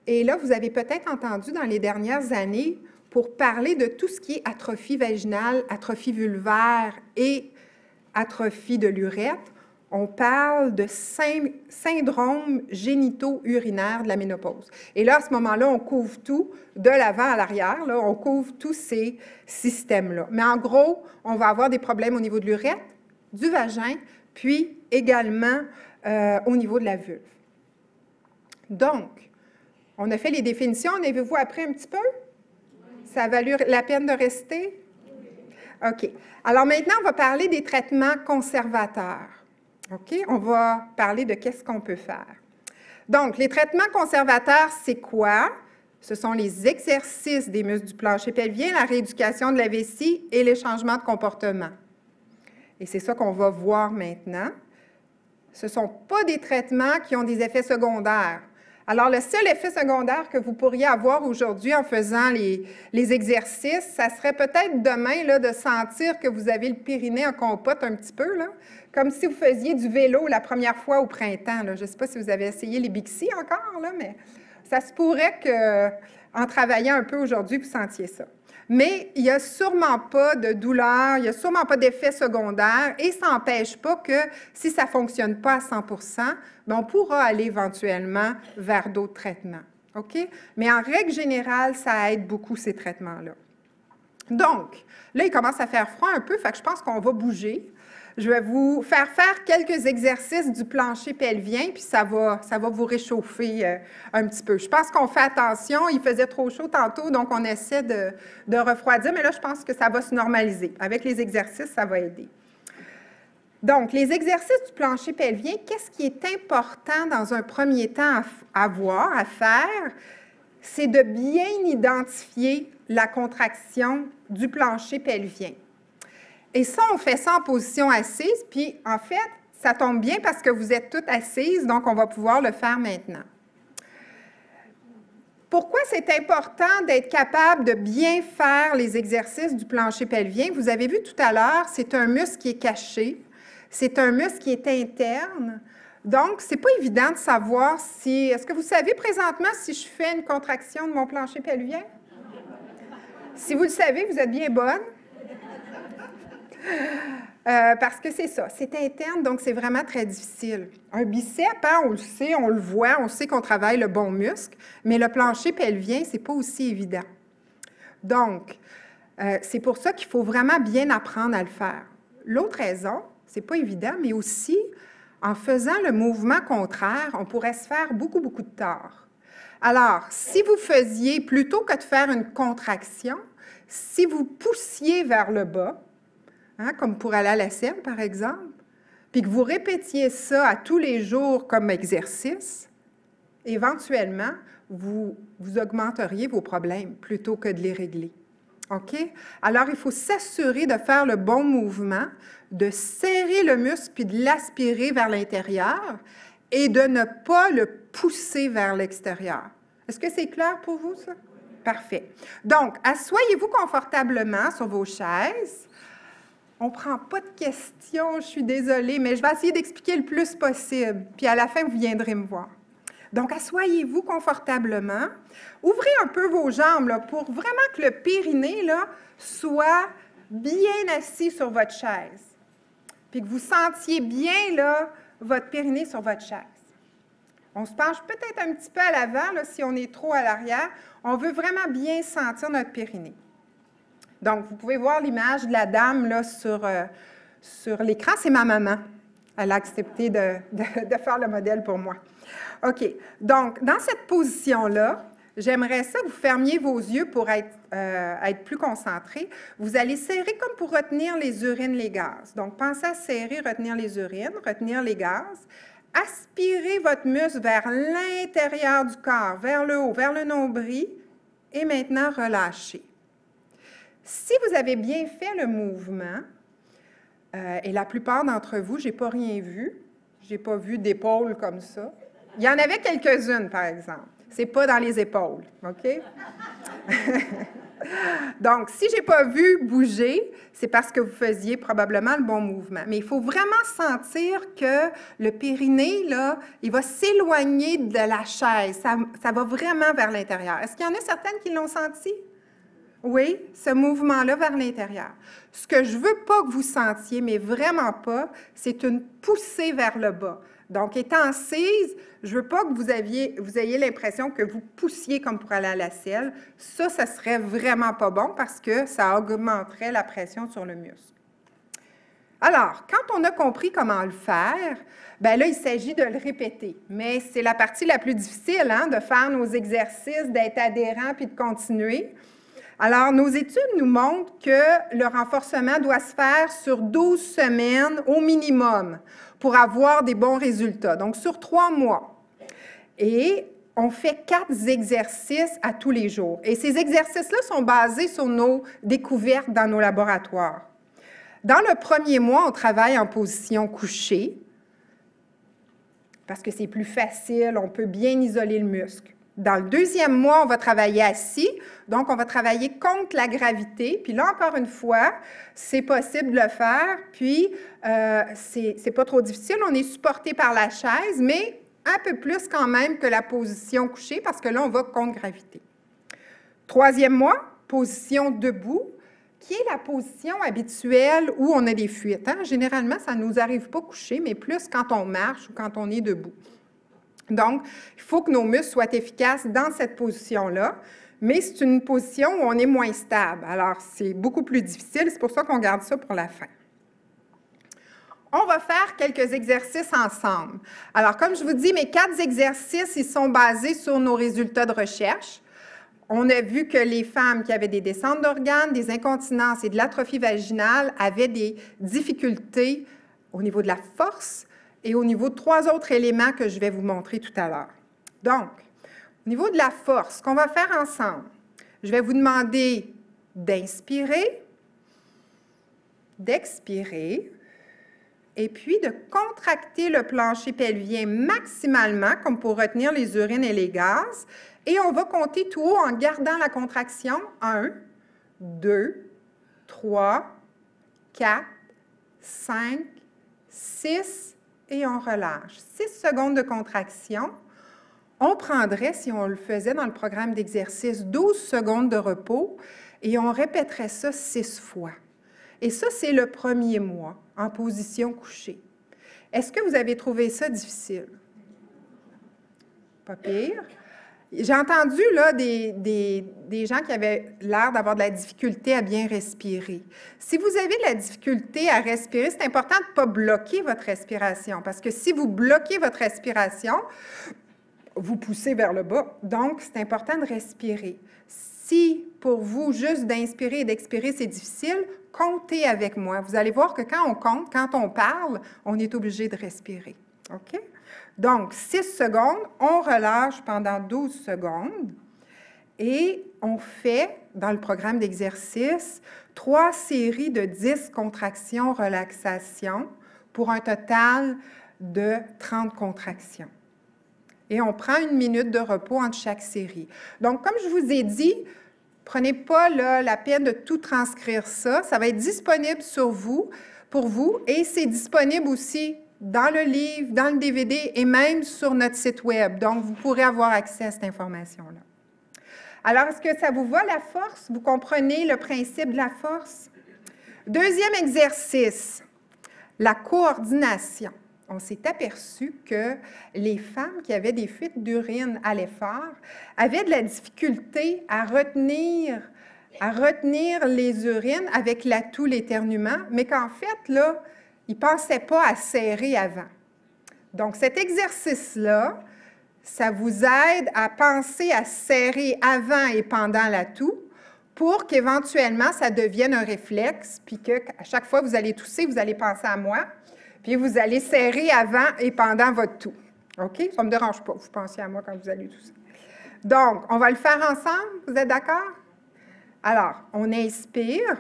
Et là, vous avez peut-être entendu dans les dernières années, pour parler de tout ce qui est atrophie vaginale, atrophie vulvaire et atrophie de l'urètre, on parle de syndrome génito-urinaire de la ménopause. Et là, à ce moment-là, on couvre tout, de l'avant à l'arrière, là, on couvre tous ces systèmes-là. Mais en gros, on va avoir des problèmes au niveau de l'urètre, du vagin, puis également au niveau de la vulve. Donc, on a fait les définitions. En avez-vous appris un petit peu? Ça a valu la peine de rester? OK. Alors maintenant, on va parler des traitements conservateurs. OK? On va parler de qu'est-ce qu'on peut faire. Donc, les traitements conservateurs, c'est quoi? Ce sont les exercices des muscles du plancher pelvien, la rééducation de la vessie et les changements de comportement. Et c'est ça qu'on va voir maintenant. Ce ne sont pas des traitements qui ont des effets secondaires. Alors, le seul effet secondaire que vous pourriez avoir aujourd'hui en faisant les exercices, ça serait peut-être demain là, de sentir que vous avez le périnée en compote un petit peu, là, comme si vous faisiez du vélo la première fois au printemps. Là. Je ne sais pas si vous avez essayé les Bixi encore, là, mais ça se pourrait qu'en travaillant un peu aujourd'hui, vous sentiez ça. Mais il n'y a sûrement pas de douleur, il n'y a sûrement pas d'effet secondaire et ça n'empêche pas que si ça ne fonctionne pas à 100 bien, on pourra aller éventuellement vers d'autres traitements. OK? Mais en règle générale, ça aide beaucoup ces traitements-là. Donc, là, il commence à faire froid un peu, fait que je pense qu'on va bouger. Je vais vous faire quelques exercices du plancher pelvien, puis ça va vous réchauffer un petit peu. Je pense qu'on fait attention. Il faisait trop chaud tantôt, donc on essaie de refroidir, mais là, je pense que ça va se normaliser. Avec les exercices, ça va aider. Donc, les exercices du plancher pelvien, qu'est-ce qui est important dans un premier temps à faire? C'est de bien identifier la contraction du plancher pelvien. Et ça, on fait ça en position assise, puis en fait, ça tombe bien parce que vous êtes toutes assises, donc on va pouvoir le faire maintenant. Pourquoi c'est important d'être capable de bien faire les exercices du plancher pelvien? Vous avez vu tout à l'heure, c'est un muscle qui est caché, c'est un muscle qui est interne, donc c'est pas évident de savoir si... Est-ce que vous savez présentement si je fais une contraction de mon plancher pelvien? Si vous le savez, vous êtes bien bonne. Parce que c'est ça, c'est interne, donc c'est vraiment très difficile. Un bicep, hein, on le sait, on le voit, on sait qu'on travaille le bon muscle, mais le plancher pelvien, c'est pas aussi évident. Donc, c'est pour ça qu'il faut vraiment bien apprendre à le faire. L'autre raison, c'est pas évident, mais aussi, en faisant le mouvement contraire, on pourrait se faire beaucoup, beaucoup de tort. Alors, si vous faisiez, plutôt que de faire une contraction, si vous poussiez vers le bas, hein, comme pour aller à la selle, par exemple, puis que vous répétiez ça à tous les jours comme exercice, éventuellement, vous augmenteriez vos problèmes plutôt que de les régler. OK? Alors, il faut s'assurer de faire le bon mouvement, de serrer le muscle puis de l'aspirer vers l'intérieur et de ne pas le pousser vers l'extérieur. Est-ce que c'est clair pour vous, ça? Parfait. Donc, asseyez-vous confortablement sur vos chaises. On ne prend pas de questions, je suis désolée, mais je vais essayer d'expliquer le plus possible. Puis à la fin, vous viendrez me voir. Donc, asseyez-vous confortablement. Ouvrez un peu vos jambes là, pour vraiment que le périnée là, soit bien assis sur votre chaise. Puis que vous sentiez bien là, votre périnée sur votre chaise. On se penche peut-être un petit peu à l'avant là, si on est trop à l'arrière. On veut vraiment bien sentir notre périnée. Donc, vous pouvez voir l'image de la dame là, sur l'écran. C'est ma maman. Elle a accepté de faire le modèle pour moi. OK. Donc, dans cette position-là, j'aimerais ça que vous fermiez vos yeux pour être plus concentrés. Vous allez serrer comme pour retenir les urines, les gaz. Donc, pensez à serrer, retenir les urines, retenir les gaz. Aspirez votre muscle vers l'intérieur du corps, vers le haut, vers le nombril, et maintenant relâchez. Si vous avez bien fait le mouvement, et la plupart d'entre vous, je n'ai pas rien vu, je n'ai pas vu d'épaule comme ça. Il y en avait quelques-unes, par exemple. Ce n'est pas dans les épaules, OK? Donc, si je n'ai pas vu bouger, c'est parce que vous faisiez probablement le bon mouvement. Mais il faut vraiment sentir que le périnée, là, il va s'éloigner de la chaise. Ça va vraiment vers l'intérieur. Est-ce qu'il y en a certaines qui l'ont senti? Oui, ce mouvement-là vers l'intérieur. Ce que je ne veux pas que vous sentiez, mais vraiment pas, c'est une poussée vers le bas. Donc, étant assise, je ne veux pas que vous ayez l'impression que vous poussiez comme pour aller à la selle. Ça serait vraiment pas bon parce que ça augmenterait la pression sur le muscle. Alors, quand on a compris comment le faire, bien là, il s'agit de le répéter. Mais c'est la partie la plus difficile, hein, de faire nos exercices, d'être adhérent puis de continuer. Alors, nos études nous montrent que le renforcement doit se faire sur 12 semaines au minimum pour avoir des bons résultats, donc sur 3 mois. Et on fait 4 exercices à tous les jours. Et ces exercices-là sont basés sur nos découvertes dans nos laboratoires. Dans le premier mois, on travaille en position couchée parce que c'est plus facile, on peut bien isoler le muscle. Dans le deuxième mois, on va travailler assis, donc on va travailler contre la gravité. Puis là, encore une fois, c'est possible de le faire, puis c'est pas trop difficile. On est supporté par la chaise, mais un peu plus quand même que la position couchée, parce que là, on va contre gravité. Troisième mois, position debout, qui est la position habituelle où on a des fuites. Hein? Généralement, ça ne nous arrive pas couché, mais plus quand on marche ou quand on est debout. Donc, il faut que nos muscles soient efficaces dans cette position-là, mais c'est une position où on est moins stable. Alors, c'est beaucoup plus difficile, c'est pour ça qu'on garde ça pour la fin. On va faire quelques exercices ensemble. Alors, comme je vous dis, mes 4 exercices, ils sont basés sur nos résultats de recherche. On a vu que les femmes qui avaient des descentes d'organes, des incontinences et de l'atrophie vaginale avaient des difficultés au niveau de la force, et au niveau de 3 autres éléments que je vais vous montrer tout à l'heure. Donc, au niveau de la force, ce qu'on va faire ensemble, je vais vous demander d'inspirer, d'expirer, et puis de contracter le plancher pelvien maximalement, comme pour retenir les urines et les gaz, et on va compter tout haut en gardant la contraction. 1, 2, 3, 4, 5, 6, et on relâche. 6 secondes de contraction. On prendrait, si on le faisait dans le programme d'exercice, 12 secondes de repos et on répéterait ça 6 fois. Et ça, c'est le premier mois, en position couchée. Est-ce que vous avez trouvé ça difficile? Pas pire. J'ai entendu là, des gens qui avaient l'air d'avoir de la difficulté à bien respirer. Si vous avez de la difficulté à respirer, c'est important de ne pas bloquer votre respiration, parce que si vous bloquez votre respiration, vous poussez vers le bas. Donc, c'est important de respirer. Si, pour vous, juste d'inspirer et d'expirer, c'est difficile, comptez avec moi. Vous allez voir que quand on compte, quand on parle, on est obligé de respirer. OK? Donc, 6 secondes, on relâche pendant 12 secondes et on fait, dans le programme d'exercice, 3 séries de 10 contractions, relaxation, pour un total de 30 contractions. Et on prend 1 minute de repos entre chaque série. Donc, comme je vous ai dit, prenez pas là, la peine de tout transcrire ça. Ça va être disponible pour vous, et c'est disponible aussi dans le livre, dans le DVD et même sur notre site Web. Donc, vous pourrez avoir accès à cette information-là. Alors, est-ce que ça vous va, la force? Vous comprenez le principe de la force? Deuxième exercice, la coordination. On s'est aperçu que les femmes qui avaient des fuites d'urine à l'effort avaient de la difficulté à retenir les urines avec l'atout, l'éternuement, mais qu'en fait, là, ils ne pensaient pas à serrer avant. Donc, cet exercice-là, ça vous aide à penser à serrer avant et pendant la toux pour qu'éventuellement, ça devienne un réflexe, puis qu'à chaque fois que vous allez tousser, vous allez penser à moi, puis vous allez serrer avant et pendant votre toux. OK? Ça ne me dérange pas, vous pensez à moi quand vous allez tousser. Donc, on va le faire ensemble, vous êtes d'accord? Alors, on inspire,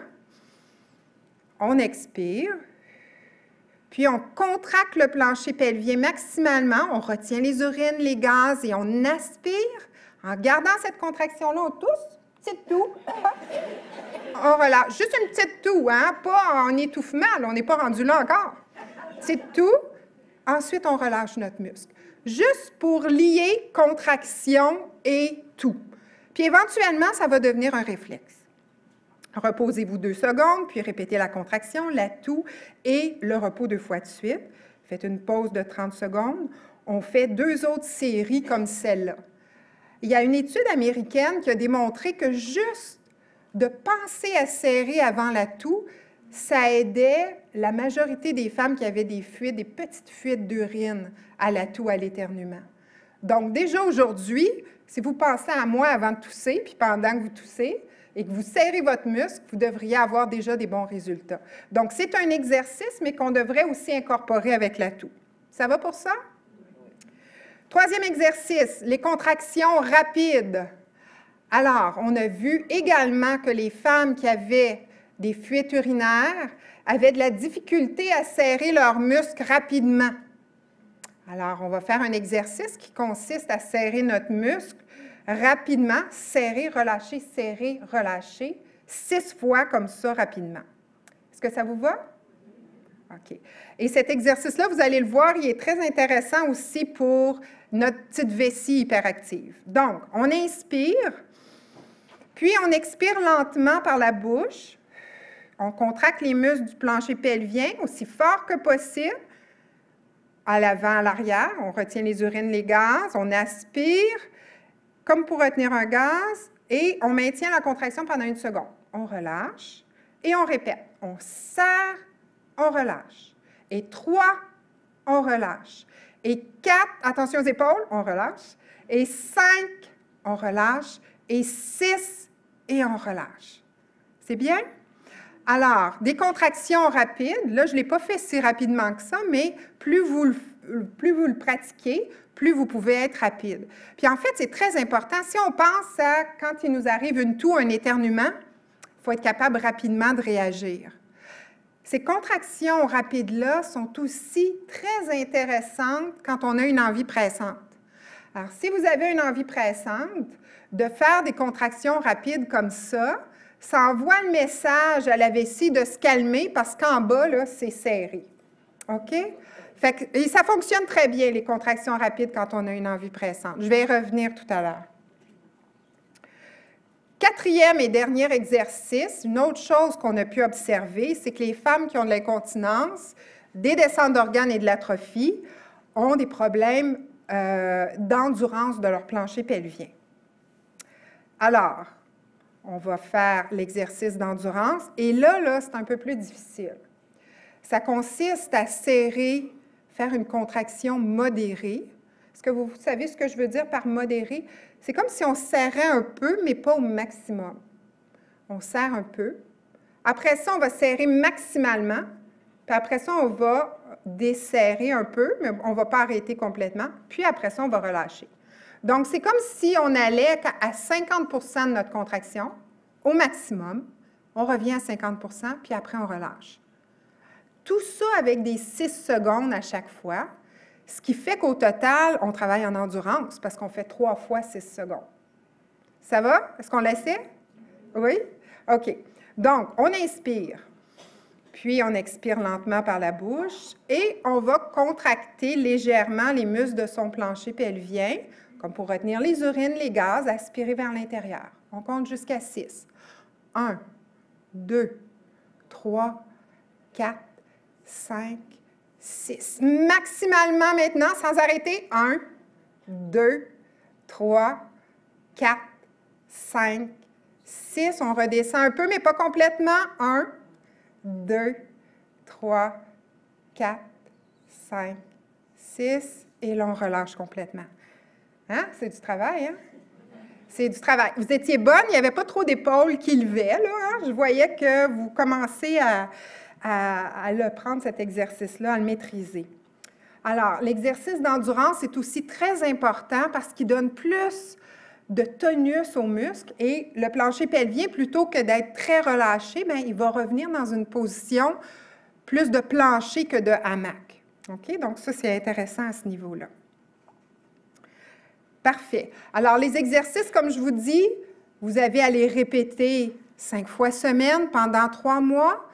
on expire, puis on contracte le plancher pelvien maximalement, on retient les urines, les gaz et on aspire. En gardant cette contraction-là, on tousse, petite toux. On relâche, juste une petite toux, hein? Pas en étouffement, on n'est pas rendu là encore. Petite toux, ensuite on relâche notre muscle. Juste pour lier contraction et toux. Puis éventuellement, ça va devenir un réflexe. Reposez-vous 2 secondes, puis répétez la contraction, la toux et le repos 2 fois de suite. Faites une pause de 30 secondes. On fait 2 autres séries comme celle-là. Il y a une étude américaine qui a démontré que juste de penser à serrer avant la toux, ça aidait la majorité des femmes qui avaient des fuites, des petites fuites d'urine à la toux, à l'éternuement. Donc, déjà aujourd'hui, si vous pensez à moi avant de tousser, puis pendant que vous toussez, et que vous serrez votre muscle, vous devriez avoir déjà des bons résultats. Donc, c'est un exercice, mais qu'on devrait aussi incorporer avec la toux. Ça va pour ça? Troisième exercice, les contractions rapides. Alors, on a vu également que les femmes qui avaient des fuites urinaires avaient de la difficulté à serrer leurs muscles rapidement. Alors, on va faire un exercice qui consiste à serrer notre muscle rapidement, serrer, relâcher, 6 fois comme ça rapidement. Est-ce que ça vous va? OK. Et cet exercice-là, vous allez le voir, il est très intéressant aussi pour notre petite vessie hyperactive. Donc, on inspire, puis on expire lentement par la bouche. On contracte les muscles du plancher pelvien aussi fort que possible, à l'avant, à l'arrière. On retient les urines, les gaz. On aspire, comme pour retenir un gaz, et on maintient la contraction pendant 1 seconde. On relâche et on répète. On serre, on relâche. Et 3, on relâche. Et 4, attention aux épaules, on relâche. Et 5, on relâche. Et 6, et on relâche. C'est bien? Alors, des contractions rapides, là, je ne l'ai pas fait si rapidement que ça, mais plus vous le pratiquez, plus vous pouvez être rapide. Puis en fait, c'est très important. Si on pense à quand il nous arrive une toux, un éternuement, il faut être capable rapidement de réagir. Ces contractions rapides-là sont aussi très intéressantes quand on a une envie pressante. Alors, si vous avez une envie pressante, de faire des contractions rapides comme ça envoie le message à la vessie de se calmer parce qu'en bas, là, c'est serré. OK? Et ça fonctionne très bien, les contractions rapides, quand on a une envie pressante. Je vais y revenir tout à l'heure. 4e et dernier exercice, une autre chose qu'on a pu observer, c'est que les femmes qui ont de l'incontinence, des descentes d'organes et de l'atrophie ont des problèmes d'endurance de leur plancher pelvien. Alors, on va faire l'exercice d'endurance. Et là, c'est un peu plus difficile. Ça consiste à serrer, faire une contraction modérée. Est-ce que vous savez ce que je veux dire par modéré? C'est comme si on serrait un peu, mais pas au maximum. On serre un peu. Après ça, on va serrer maximalement. Puis après ça, on va desserrer un peu, mais on ne va pas arrêter complètement. Puis après ça, on va relâcher. Donc, c'est comme si on allait à 50 de notre contraction, au maximum. On revient à 50 puis après, on relâche. Tout ça avec des 6 secondes à chaque fois, ce qui fait qu'au total, on travaille en endurance parce qu'on fait 3 fois 6 secondes. Ça va? Est-ce qu'on l'essaie? Oui? OK. Donc, on inspire, puis on expire lentement par la bouche et on va contracter légèrement les muscles de son plancher pelvien, comme pour retenir les urines, les gaz, aspirer vers l'intérieur. On compte jusqu'à 6. 1, 2, 3, 4, 5, 6. Maximalement maintenant, sans arrêter. 1, 2, 3, 4, 5, 6. On redescend un peu, mais pas complètement. 1, 2, 3, 4, 5, 6. Et là, on relâche complètement. Hein? C'est du travail, hein? C'est du travail. Vous étiez bonne, il n'y avait pas trop d'épaules qui levaient, là. Hein? Je voyais que vous commencez à le prendre, cet exercice-là, à le maîtriser. Alors, l'exercice d'endurance est aussi très important parce qu'il donne plus de tonus aux muscles et le plancher pelvien, plutôt que d'être très relâché, bien, il va revenir dans une position plus de plancher que de hamac. OK? Donc, ça, c'est intéressant à ce niveau-là. Parfait. Alors, les exercices, comme je vous dis, vous avez à les répéter 5 fois semaine pendant 3 mois.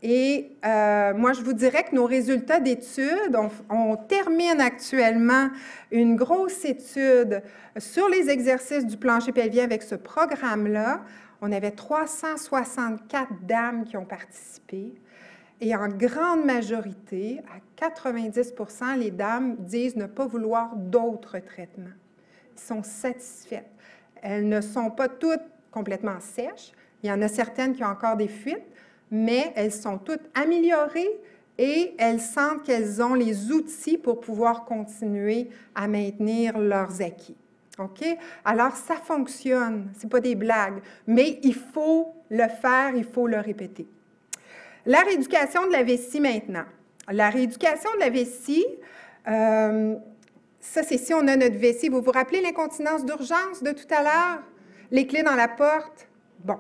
Et moi, je vous dirais que nos résultats d'études, on termine actuellement une grosse étude sur les exercices du plancher pelvien avec ce programme-là. On avait 364 dames qui ont participé. Et en grande majorité, à 90 %, les dames disent ne pas vouloir d'autres traitements. Elles sont satisfaites. Elles ne sont pas toutes complètement sèches. Il y en a certaines qui ont encore des fuites, mais elles sont toutes améliorées et elles sentent qu'elles ont les outils pour pouvoir continuer à maintenir leurs acquis. OK? Alors, ça fonctionne. Ce n'est pas des blagues, mais il faut le faire, il faut le répéter. La rééducation de la vessie maintenant. La rééducation de la vessie, ça, c'est si on a notre vessie. Vous vous rappelez l'incontinence d'urgence de tout à l'heure? Les clés dans la porte? Bon.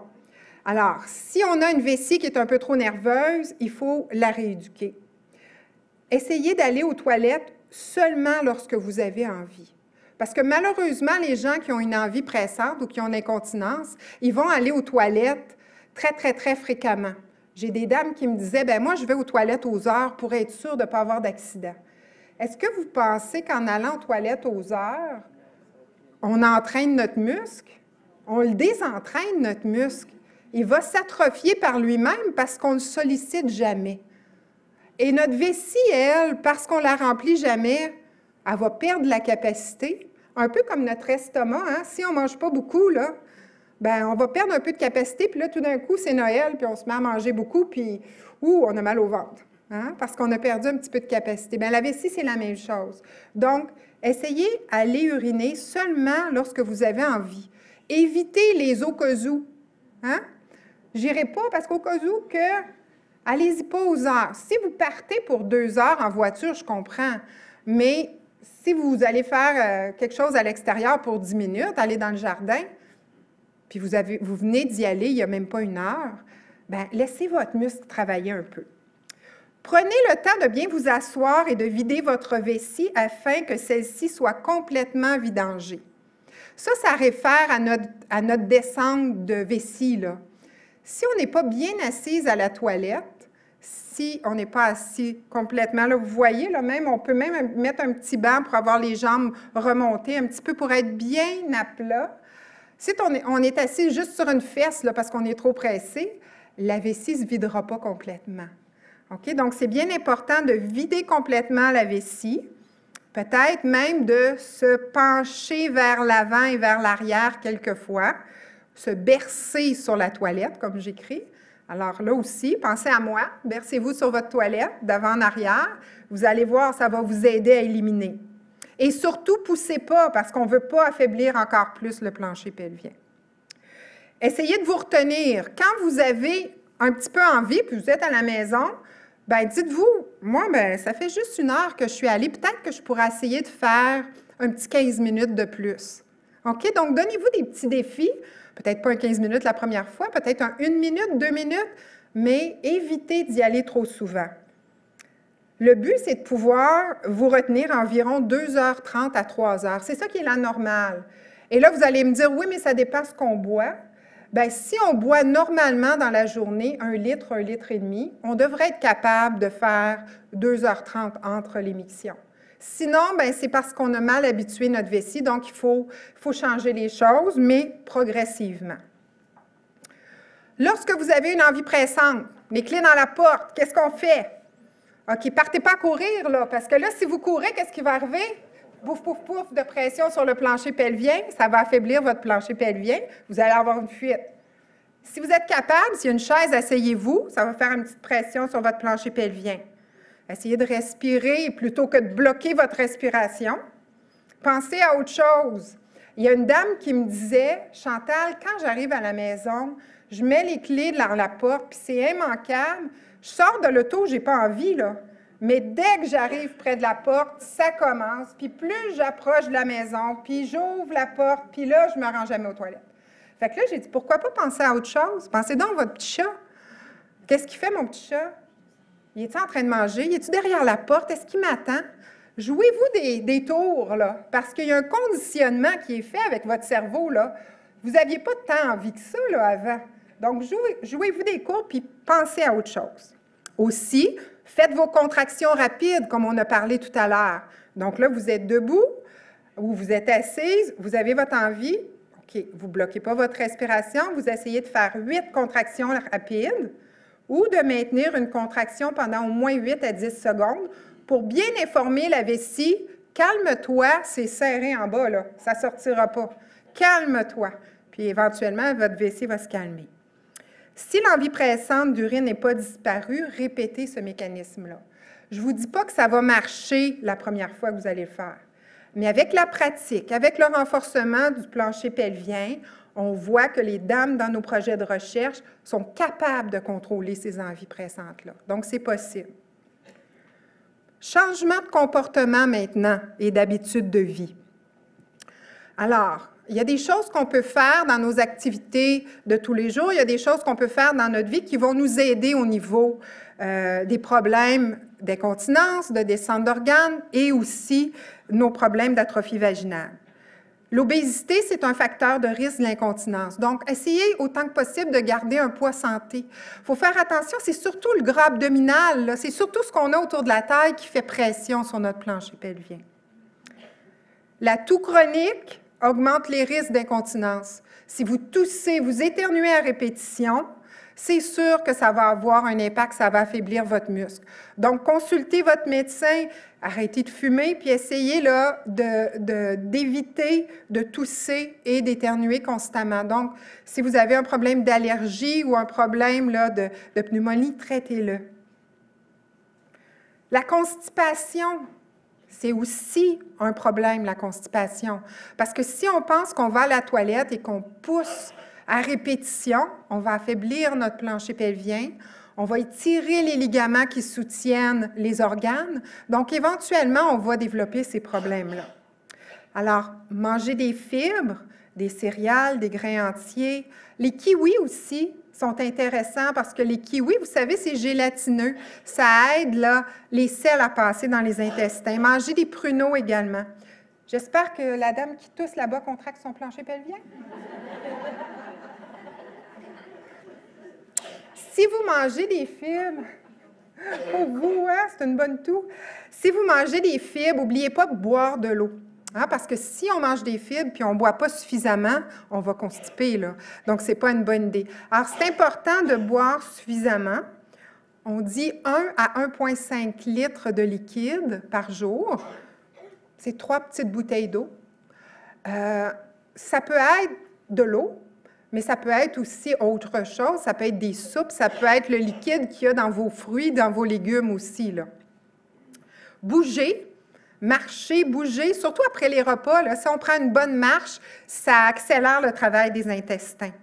Alors, si on a une vessie qui est un peu trop nerveuse, il faut la rééduquer. Essayez d'aller aux toilettes seulement lorsque vous avez envie. Parce que malheureusement, les gens qui ont une envie pressante ou qui ont une incontinence, ils vont aller aux toilettes très, très, très fréquemment. J'ai des dames qui me disaient, bien moi, je vais aux toilettes aux heures pour être sûre de ne pas avoir d'accident. Est-ce que vous pensez qu'en allant aux toilettes aux heures, on entraîne notre muscle? On le désentraîne, notre muscle. Il va s'atrophier par lui-même parce qu'on ne le sollicite jamais. Et notre vessie, elle, parce qu'on ne la remplit jamais, elle va perdre la capacité, un peu comme notre estomac. Hein? Si on ne mange pas beaucoup, là, ben, on va perdre un peu de capacité, puis là, tout d'un coup, c'est Noël, puis on se met à manger beaucoup, puis on a mal au ventre, hein? Parce qu'on a perdu un petit peu de capacité. Bien, la vessie, c'est la même chose. Donc, essayez d'aller uriner seulement lorsque vous avez envie. Évitez les au cas où. Hein? J'irai pas parce qu'au cas où que, allez-y pas aux heures. Si vous partez pour 2 heures en voiture, je comprends, mais si vous allez faire quelque chose à l'extérieur pour 10 minutes, aller dans le jardin, puis vous venez d'y aller il n'y a même pas 1 heure, bien, laissez votre muscle travailler un peu. Prenez le temps de bien vous asseoir et de vider votre vessie afin que celle-ci soit complètement vidangée. Ça réfère à notre descente de vessie, là. Si on n'est pas bien assise à la toilette, si on n'est pas assis complètement, là, vous voyez, là, même, on peut même mettre un petit banc pour avoir les jambes remontées un petit peu pour être bien à plat. Si on est assis juste sur une fesse là, parce qu'on est trop pressé, la vessie ne se videra pas complètement. OK? Donc, c'est bien important de vider complètement la vessie, peut-être même de se pencher vers l'avant et vers l'arrière quelquefois, se bercer sur la toilette, comme j'écris. Alors là aussi, pensez à moi, bercez-vous sur votre toilette, d'avant en arrière. Vous allez voir, ça va vous aider à éliminer. Et surtout, poussez pas, parce qu'on ne veut pas affaiblir encore plus le plancher pelvien. Essayez de vous retenir. Quand vous avez un petit peu envie, puis vous êtes à la maison, bien, dites-vous, moi, bien, ça fait juste 1 heure que je suis allée, peut-être que je pourrais essayer de faire un petit 15 minutes de plus. OK? Donc, donnez-vous des petits défis. Peut-être pas un 15 minutes la première fois, peut-être un 1 minute, 2 minutes, mais évitez d'y aller trop souvent. Le but, c'est de pouvoir vous retenir environ 2h30 à 3h. C'est ça qui est la normale. Et là, vous allez me dire, oui, mais ça dépend ce qu'on boit. Bien, si on boit normalement dans la journée 1 litre, 1,5 litre, on devrait être capable de faire 2h30 entre les mictions. Sinon, bien, c'est parce qu'on a mal habitué notre vessie, donc il faut changer les choses, mais progressivement. Lorsque vous avez une envie pressante, les clés dans la porte, qu'est-ce qu'on fait? OK, partez pas à courir, là, parce que là, si vous courez, qu'est-ce qui va arriver? Pouf, pouf, pouf, de pression sur le plancher pelvien, ça va affaiblir votre plancher pelvien, vous allez avoir une fuite. Si vous êtes capable, s'il y a une chaise, asseyez-vous, ça va faire une petite pression sur votre plancher pelvien. Essayez de respirer plutôt que de bloquer votre respiration. Pensez à autre chose. Il y a une dame qui me disait, « Chantal, quand j'arrive à la maison, je mets les clés dans la porte, puis c'est immanquable. Je sors de l'auto, j'ai pas envie, là. Mais dès que j'arrive près de la porte, ça commence. Puis plus j'approche de la maison, puis j'ouvre la porte, puis là, je me rends jamais aux toilettes. » Fait que là, j'ai dit, pourquoi pas penser à autre chose? Pensez donc à votre petit chat. Qu'est-ce qu'il fait, mon petit chat? Il est-tu en train de manger? Il est-tu derrière la porte? Est-ce qu'il m'attend? Jouez-vous des tours, là, parce qu'il y a un conditionnement qui est fait avec votre cerveau, là. Vous n'aviez pas tant envie que ça, là, avant. Donc, jouez-vous des cours, puis pensez à autre chose. Aussi, faites vos contractions rapides, comme on a parlé tout à l'heure. Donc là, vous êtes debout, ou vous êtes assise, vous avez votre envie. OK, vous ne bloquez pas votre respiration, vous essayez de faire 8 contractions rapides, ou de maintenir une contraction pendant au moins 8 à 10 secondes, pour bien informer la vessie, calme-toi, c'est serré en bas, là, ça ne sortira pas. Calme-toi. Puis éventuellement, votre vessie va se calmer. Si l'envie pressante d'urine n'est pas disparue, répétez ce mécanisme-là. Je ne vous dis pas que ça va marcher la première fois que vous allez le faire, mais avec la pratique, avec le renforcement du plancher pelvien, on voit que les dames dans nos projets de recherche sont capables de contrôler ces envies pressantes-là. Donc, c'est possible. Changement de comportement maintenant et d'habitude de vie. Alors, il y a des choses qu'on peut faire dans nos activités de tous les jours, il y a des choses qu'on peut faire dans notre vie qui vont nous aider au niveau des problèmes d'incontinence, de descente d'organes et aussi nos problèmes d'atrophie vaginale. L'obésité, c'est un facteur de risque de l'incontinence. Donc, essayez autant que possible de garder un poids santé. Il faut faire attention, c'est surtout le gras abdominal, c'est surtout ce qu'on a autour de la taille qui fait pression sur notre plancher pelvien. La toux chronique augmente les risques d'incontinence. Si vous toussez, vous éternuez à répétition, c'est sûr que ça va avoir un impact, ça va affaiblir votre muscle. Donc, consultez votre médecin, arrêtez de fumer, puis essayez là, d'éviter de tousser et d'éternuer constamment. Donc, si vous avez un problème d'allergie ou un problème là, de pneumonie, traitez-le. La constipation, c'est aussi un problème, la constipation. Parce que si on pense qu'on va à la toilette et qu'on pousse à répétition, on va affaiblir notre plancher pelvien, on va étirer les ligaments qui soutiennent les organes, donc éventuellement, on va développer ces problèmes-là. Alors, manger des fibres, des céréales, des grains entiers, les kiwis aussi sont intéressants parce que les kiwis, vous savez, c'est gélatineux. Ça aide là, les sels à passer dans les intestins. Manger des pruneaux également. J'espère que la dame qui tousse là-bas contracte son plancher pelvien. Si vous mangez des fibres, pour vous, hein, c'est une bonne toux. Si vous mangez des fibres, n'oubliez pas de boire de l'eau. Hein, parce que si on mange des fibres puis on ne boit pas suffisamment, on va constiper, là. Donc, ce n'est pas une bonne idée. Alors, c'est important de boire suffisamment. On dit 1 à 1,5 litres de liquide par jour. C'est 3 petites bouteilles d'eau. Ça peut être de l'eau, mais ça peut être aussi autre chose. Ça peut être des soupes, ça peut être le liquide qu'il y a dans vos fruits, dans vos légumes aussi, là. Bougez. Marcher, bouger, surtout après les repas, là, si on prend une bonne marche, ça accélère le travail des intestins.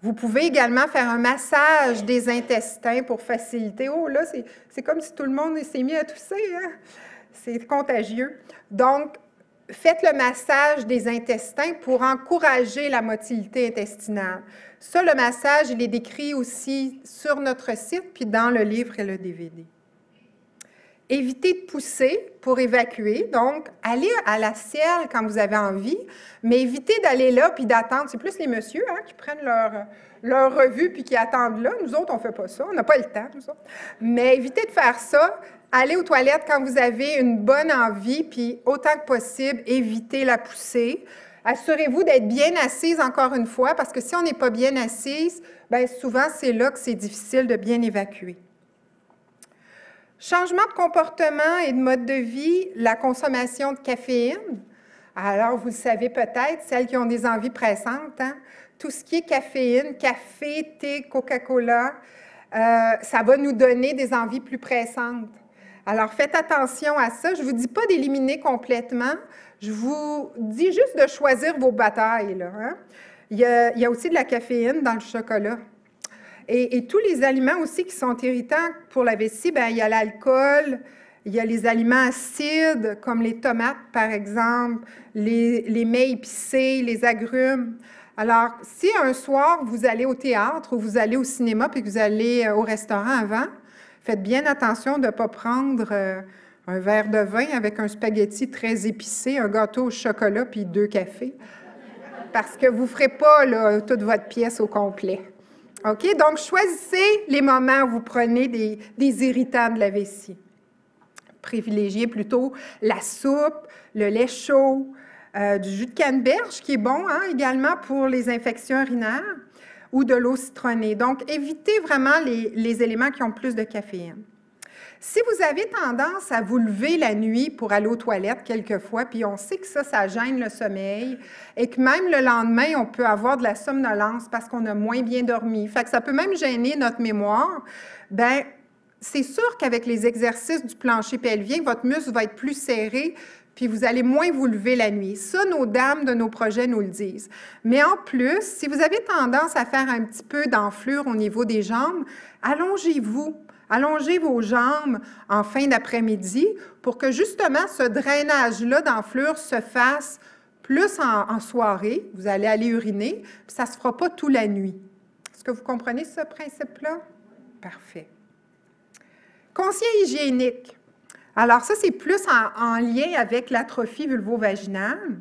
Vous pouvez également faire un massage des intestins pour faciliter. Oh là, c'est comme si tout le monde s'est mis à tousser, hein? C'est contagieux. Donc, faites le massage des intestins pour encourager la motilité intestinale. Ça, le massage, il est décrit aussi sur notre site, puis dans le livre et le DVD. Évitez de pousser pour évacuer. Donc, allez à la selle quand vous avez envie, mais évitez d'aller là puis d'attendre. C'est plus les messieurs hein, qui prennent leur revue puis qui attendent là. Nous autres, on ne fait pas ça. On n'a pas le temps, tout ça. Mais évitez de faire ça. Allez aux toilettes quand vous avez une bonne envie, puis autant que possible, évitez la poussée. Assurez-vous d'être bien assise encore une fois, parce que si on n'est pas bien assise, bien souvent, c'est là que c'est difficile de bien évacuer. Changement de comportement et de mode de vie, la consommation de caféine. Alors, vous le savez peut-être, celles qui ont des envies pressantes, hein? Tout ce qui est caféine, café, thé, Coca-Cola, ça va nous donner des envies plus pressantes. Alors, faites attention à ça. Je ne vous dis pas d'éliminer complètement. Je vous dis juste de choisir vos batailles, là, hein? Il y a aussi de la caféine dans le chocolat. Et tous les aliments aussi qui sont irritants pour la vessie, bien, il y a l'alcool, il y a les aliments acides, comme les tomates, par exemple, les mets épicés, les agrumes. Alors, si un soir, vous allez au théâtre ou vous allez au cinéma puis que vous allez au restaurant avant, faites bien attention de ne pas prendre un verre de vin avec un spaghetti très épicé, un gâteau au chocolat puis 2 cafés, parce que vous ne ferez pas là, toute votre pièce au complet. OK? Donc, choisissez les moments où vous prenez des irritants de la vessie. Privilégiez plutôt la soupe, le lait chaud, du jus de canneberge, qui est bon hein, également pour les infections urinaires, ou de l'eau citronnée. Donc, évitez vraiment les éléments qui ont plus de caféine. Si vous avez tendance à vous lever la nuit pour aller aux toilettes quelquefois, puis on sait que ça gêne le sommeil, et que même le lendemain, on peut avoir de la somnolence parce qu'on a moins bien dormi, fait que ça peut même gêner notre mémoire, bien, c'est sûr qu'avec les exercices du plancher pelvien, votre muscle va être plus serré, puis vous allez moins vous lever la nuit. Ça, nos dames de nos projets nous le disent. Mais en plus, si vous avez tendance à faire un petit peu d'enflure au niveau des jambes, allongez-vous. Allongez vos jambes en fin d'après-midi pour que justement ce drainage-là d'enflure se fasse plus en soirée. Vous allez aller uriner, puis ça ne se fera pas toute la nuit. Est-ce que vous comprenez ce principe-là? Parfait. Conseil hygiénique. Alors ça, c'est plus en lien avec l'atrophie vulvo-vaginale.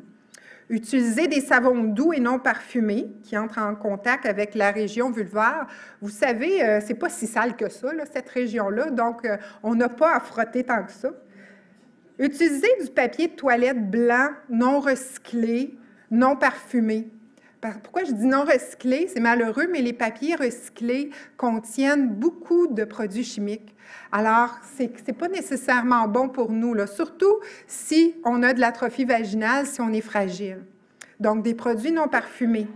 Utilisez des savons doux et non parfumés qui entrent en contact avec la région vulvaire. Vous savez, ce n'est pas si sale que ça, là, cette région-là, donc on n'a pas à frotter tant que ça. Utilisez du papier de toilette blanc, non recyclé, non parfumé. Pourquoi je dis non recyclé? C'est malheureux, mais les papiers recyclés contiennent beaucoup de produits chimiques. Alors, ce n'est pas nécessairement bon pour nous, là, surtout si on a de l'atrophie vaginale, si on est fragile. Donc, des produits non parfumés.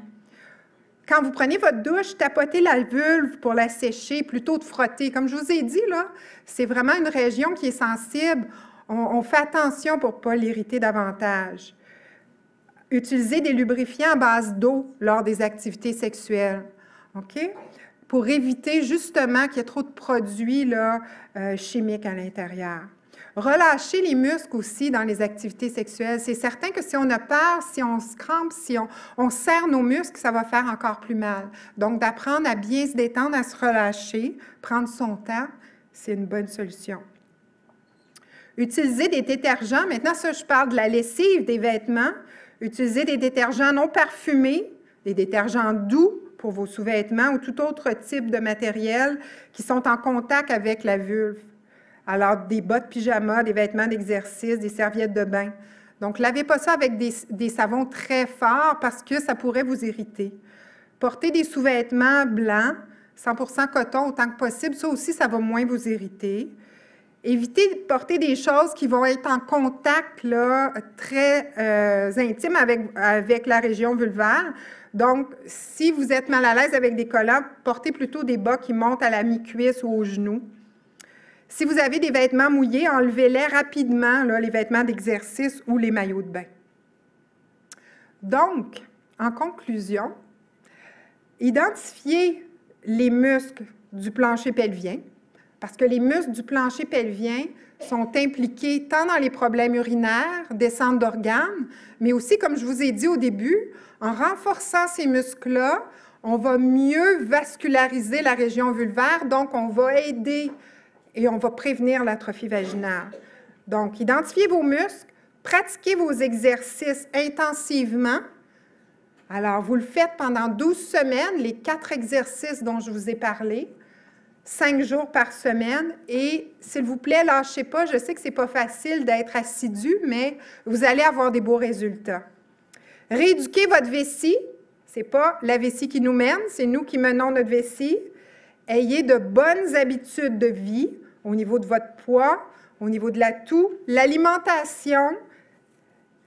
Quand vous prenez votre douche, tapotez la vulve pour la sécher, plutôt de frotter. Comme je vous ai dit, là, c'est vraiment une région qui est sensible. On fait attention pour ne pas l'irriter davantage. Utilisez des lubrifiants à base d'eau lors des activités sexuelles, OK? Pour éviter justement qu'il y ait trop de produits là, chimiques à l'intérieur. Relâchez les muscles aussi dans les activités sexuelles. C'est certain que si on a peur, si on se crampe, si on serre nos muscles, ça va faire encore plus mal. Donc, d'apprendre à bien se détendre, à se relâcher, prendre son temps, c'est une bonne solution. Utilisez des détergents. Maintenant, ça, je parle de la lessive, des vêtements. Utilisez des détergents non parfumés, des détergents doux pour vos sous-vêtements ou tout autre type de matériel qui sont en contact avec la vulve. Alors, des bas de pyjama, des vêtements d'exercice, des serviettes de bain. Donc, lavez pas ça avec des savons très forts parce que ça pourrait vous irriter. Portez des sous-vêtements blancs, 100% coton autant que possible. Ça aussi, ça va moins vous irriter. Évitez de porter des choses qui vont être en contact là, très intime avec la région vulvaire. Donc, si vous êtes mal à l'aise avec des collants, portez plutôt des bas qui montent à la mi-cuisse ou aux genoux. Si vous avez des vêtements mouillés, enlevez-les rapidement, là, les vêtements d'exercice ou les maillots de bain. Donc, en conclusion, identifiez les muscles du plancher pelvien, parce que les muscles du plancher pelvien sont impliqués tant dans les problèmes urinaires, descente d'organes, mais aussi, comme je vous ai dit au début, en renforçant ces muscles-là, on va mieux vasculariser la région vulvaire, donc on va aider et on va prévenir l'atrophie vaginale. Donc, identifiez vos muscles, pratiquez vos exercices intensivement. Alors, vous le faites pendant 12 semaines, les 4 exercices dont je vous ai parlé, 5 jours par semaine, et s'il vous plaît, lâchez pas. Je sais que ce n'est pas facile d'être assidu, mais vous allez avoir des beaux résultats. Rééduquez votre vessie. Ce n'est pas la vessie qui nous mène, c'est nous qui menons notre vessie. Ayez de bonnes habitudes de vie au niveau de votre poids, au niveau de la toux, l'alimentation,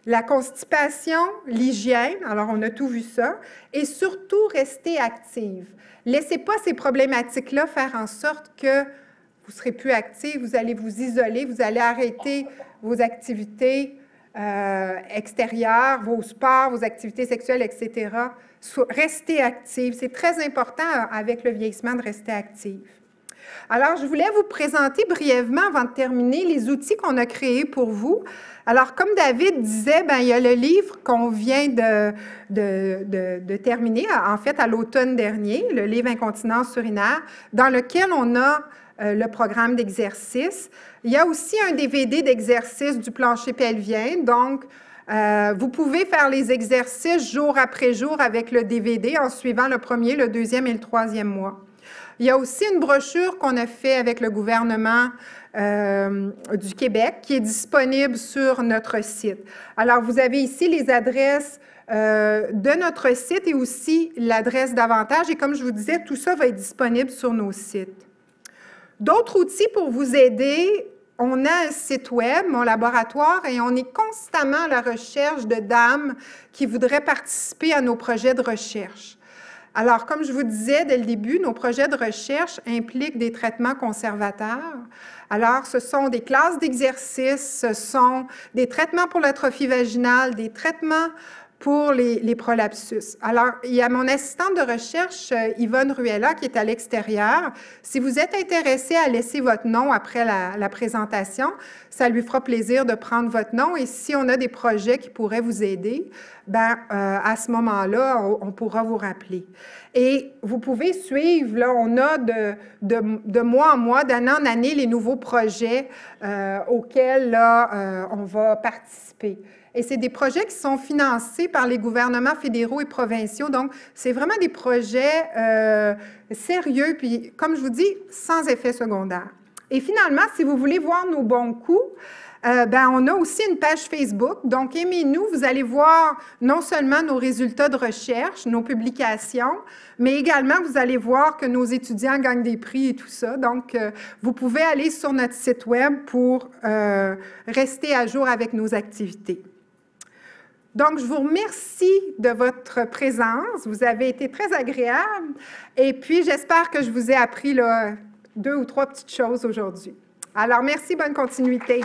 la constipation, l'hygiène, alors on a tout vu ça, et surtout restez active. Laissez pas ces problématiques-là faire en sorte que vous ne serez plus actif, vous allez vous isoler, vous allez arrêter vos activités extérieures, vos sports, vos activités sexuelles, etc. Restez active. C'est très important avec le vieillissement de rester active. Alors, je voulais vous présenter brièvement, avant de terminer, les outils qu'on a créés pour vous. Alors, comme David disait, bien, il y a le livre qu'on vient de terminer, en fait, à l'automne dernier, le livre Incontinence urinaire, dans lequel on a le programme d'exercice. Il y a aussi un DVD d'exercice du plancher pelvien, donc vous pouvez faire les exercices jour après jour avec le DVD en suivant le premier, le deuxième et le troisième mois. Il y a aussi une brochure qu'on a fait avec le gouvernement du Québec qui est disponible sur notre site. Alors, vous avez ici les adresses de notre site et aussi l'adresse d'Avantage. Et comme je vous disais, tout ça va être disponible sur nos sites. D'autres outils pour vous aider, on a un site web, mon laboratoire, et on est constamment à la recherche de dames qui voudraient participer à nos projets de recherche. Alors, comme je vous disais dès le début, nos projets de recherche impliquent des traitements conservateurs. Alors, ce sont des classes d'exercices, ce sont des traitements pour l'atrophie vaginale, des traitements pour les prolapsus. Alors, il y a mon assistante de recherche, Yvonne Ruella, qui est à l'extérieur. Si vous êtes intéressé à laisser votre nom après la présentation, ça lui fera plaisir de prendre votre nom. Et si on a des projets qui pourraient vous aider, bien, à ce moment-là, on pourra vous rappeler. Et vous pouvez suivre, là, on a de mois en mois, d'année en année, les nouveaux projets auxquels là, on va participer. Et c'est des projets qui sont financés par les gouvernements fédéraux et provinciaux. Donc, c'est vraiment des projets sérieux, puis, comme je vous dis, sans effet secondaire. Et finalement, si vous voulez voir nos bons coups, ben, on a aussi une page Facebook. Donc, aimez-nous, vous allez voir non seulement nos résultats de recherche, nos publications, mais également, vous allez voir que nos étudiants gagnent des prix et tout ça. Donc, vous pouvez aller sur notre site web pour rester à jour avec nos activités. Donc, je vous remercie de votre présence. Vous avez été très agréable. Et puis, j'espère que je vous ai appris là, 2 ou 3 petites choses aujourd'hui. Alors, merci, bonne continuité.